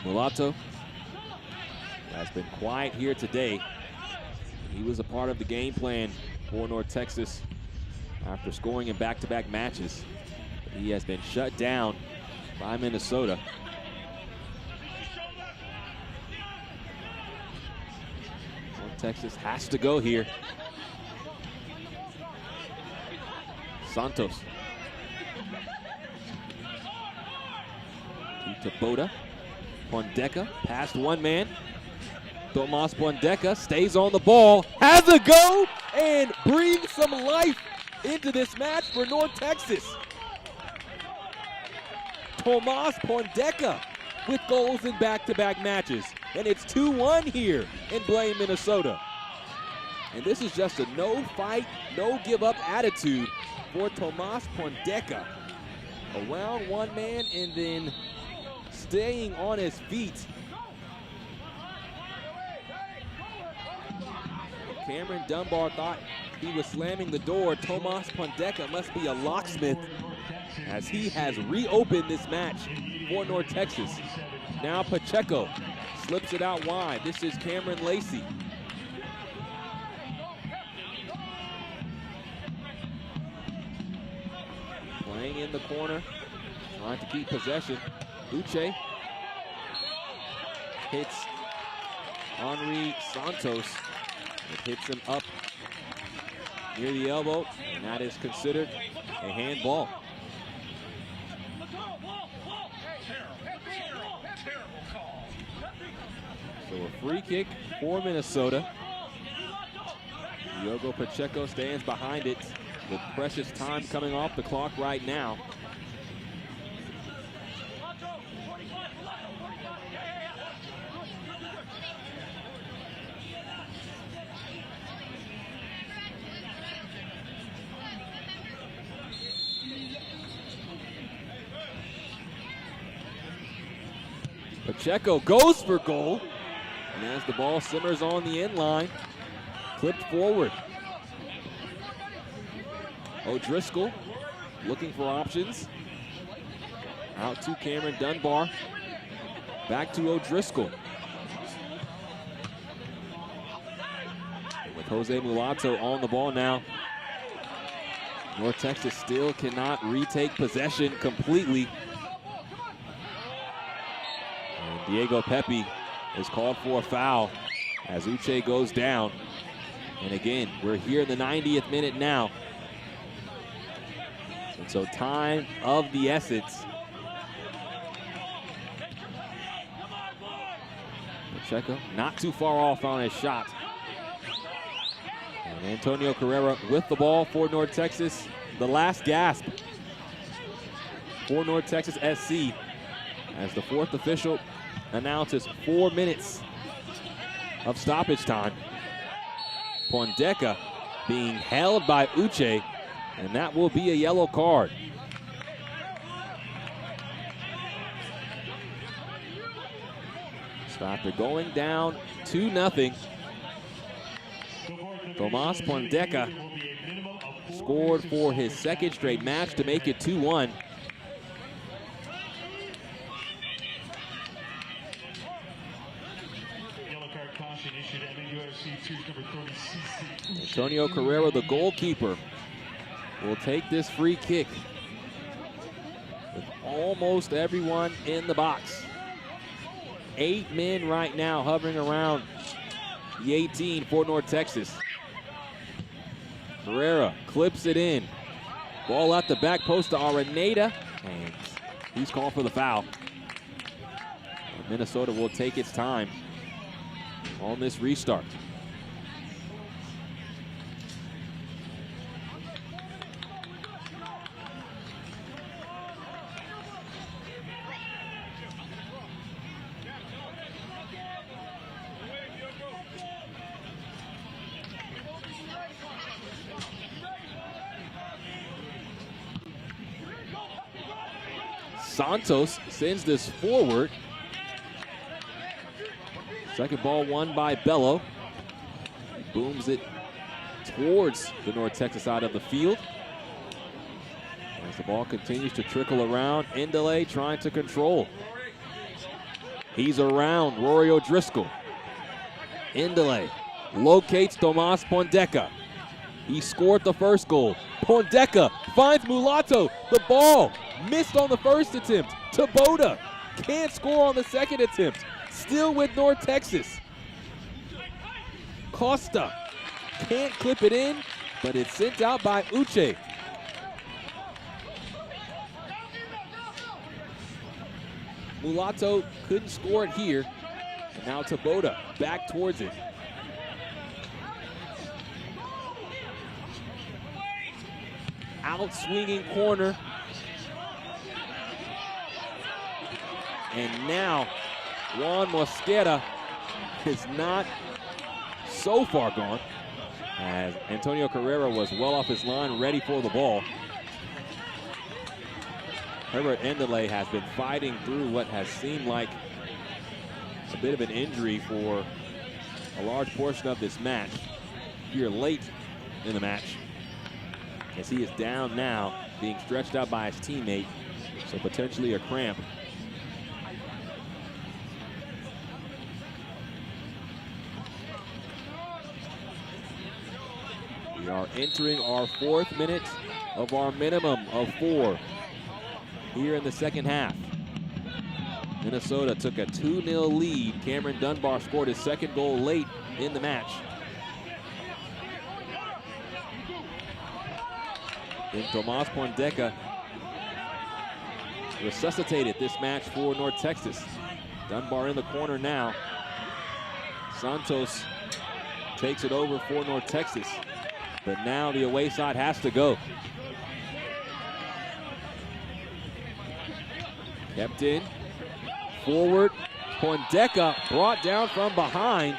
Mulatto has been quiet here today. He was a part of the game plan for North Texas after scoring in back-to-back matches. But he has been shut down by Minnesota. North Texas has to go here. Santos. To Boda. Pondeka past one man. Tomas Pondeka stays on the ball, has a go, and brings some life into this match for North Texas. Tomas Pondeka with goals in back-to-back matches. And it's 2-1 here in Blaine, Minnesota. And this is just a no-fight, no-give-up attitude for Tomas Pondeka. Around one man and then staying on his feet. Cameron Dunbar thought he was slamming the door. Tomas Pondeka must be a locksmith as he has reopened this match for North Texas. Now Pacheco slips it out wide. This is Cameron Lacey. Playing in the corner, trying to keep possession. Uche hits Henry Santos. It hits him up near the elbow, and that is considered a handball. So a free kick for Minnesota. Diogo Pacheco stands behind it with precious time coming off the clock right now. Pacheco goes for goal, and as the ball simmers on the end line, clipped forward. O'Driscoll looking for options. Out to Cameron Dunbar. Back to O'Driscoll. With Jose Mulatto on the ball now. North Texas still cannot retake possession completely. And Diego Pepe is called for a foul as Uche goes down. And again, we're here in the 90th minute now. And so time of the essence. Pacheco not too far off on his shot. And Antonio Carrera with the ball for North Texas. The last gasp for North Texas SC as the fourth official announces 4 minutes of stoppage time. Pondeka being held by Uche, and that will be a yellow card. So after going down 2-0, Tomas Pondeka scored for his second straight match to make it 2-1. Antonio Carrera, the goalkeeper, will take this free kick with almost everyone in the box. 8 men right now hovering around the 18 for North Texas. Carrera clips it in. Ball at the back post to Araneda, and He's called for the foul. Minnesota will take its time on this restart. Santos sends this forward. Second ball won by Bello. Booms it towards the North Texas side of the field. As the ball continues to trickle around, Indele trying to control. He's around Rory O'Driscoll. Indele locates Tomas Pondeca. He scored the first goal. Pondeca finds Mulatto. The ball missed on the first attempt. Taboda can't score on the second attempt. Still with North Texas. Costa can't clip it in, but it's sent out by Uche. Mulatto couldn't score it here. And now Taboda back towards it. Out swinging corner. And now Juan Mosquera is not so far gone, as Antonio Carrera was well off his line, ready for the ball. Herbert Indele has been fighting through what has seemed like a bit of an injury for a large portion of this match. Here late in the match, as he is down now, being stretched out by his teammate, so potentially a cramp. We are entering our 4th minute of our minimum of 4 here in the second half. Minnesota took a 2-0 lead. Cameron Dunbar scored his second goal late in the match. And Tomas Pondeca resuscitated this match for North Texas. Dunbar in the corner now. Santos takes it over for North Texas. But now the away side has to go. Kept in. Forward. Pondeca brought down from behind.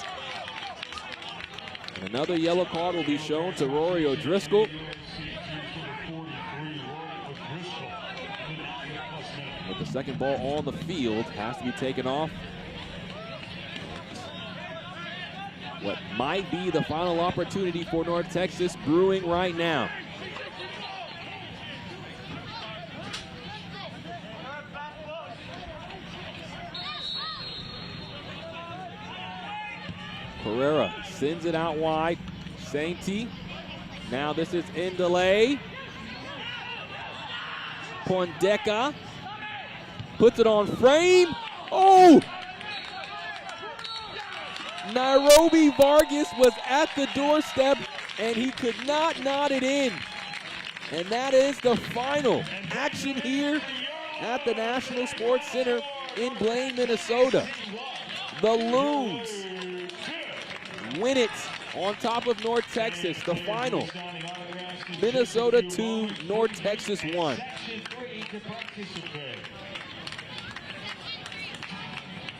And another yellow card will be shown to Rory O'Driscoll. With the second ball on the field, has to be taken off. What might be the final opportunity for North Texas brewing right now. Carrera sends it out wide. Sainty. Now this is Indele. Pondeca puts it on frame. Oh! Nairobi Vargas was at the doorstep and he could not knot it in. And that is the final action here at the National Sports Center in Blaine, Minnesota. The Loons win it on top of North Texas. The final, Minnesota 2, North Texas 1.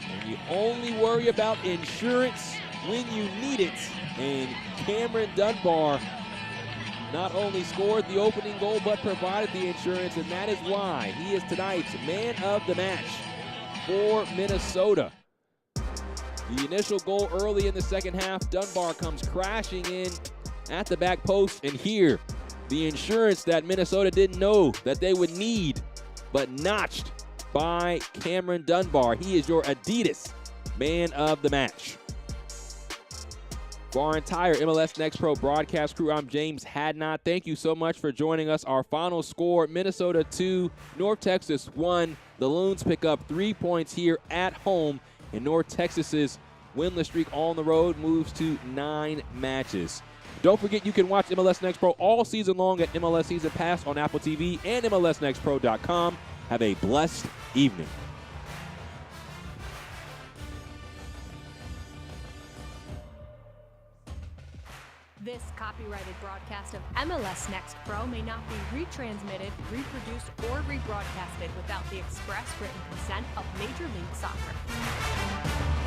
And you only worry about insurance when you need it. And Cameron Dunbar not only scored the opening goal, but provided the insurance, and that is why he is tonight's man of the match for Minnesota. The initial goal early in the second half, Dunbar comes crashing in at the back post, and here, the insurance that Minnesota didn't know that they would need, but notched by Cameron Dunbar. He is your Adidas man of the match. For our entire MLS Next Pro broadcast crew, I'm James Hadnot. Thank you so much for joining us. Our final score, Minnesota 2, North Texas 1. The Loons pick up 3 points here at home, and North Texas's winless streak on the road moves to 9 matches. Don't forget you can watch MLS Next Pro all season long at MLS Season Pass on Apple TV and MLSNextPro.com. Have a blessed evening. This copyrighted broadcast of MLS Next Pro may not be retransmitted, reproduced, or rebroadcasted without the express written consent of Major League Soccer.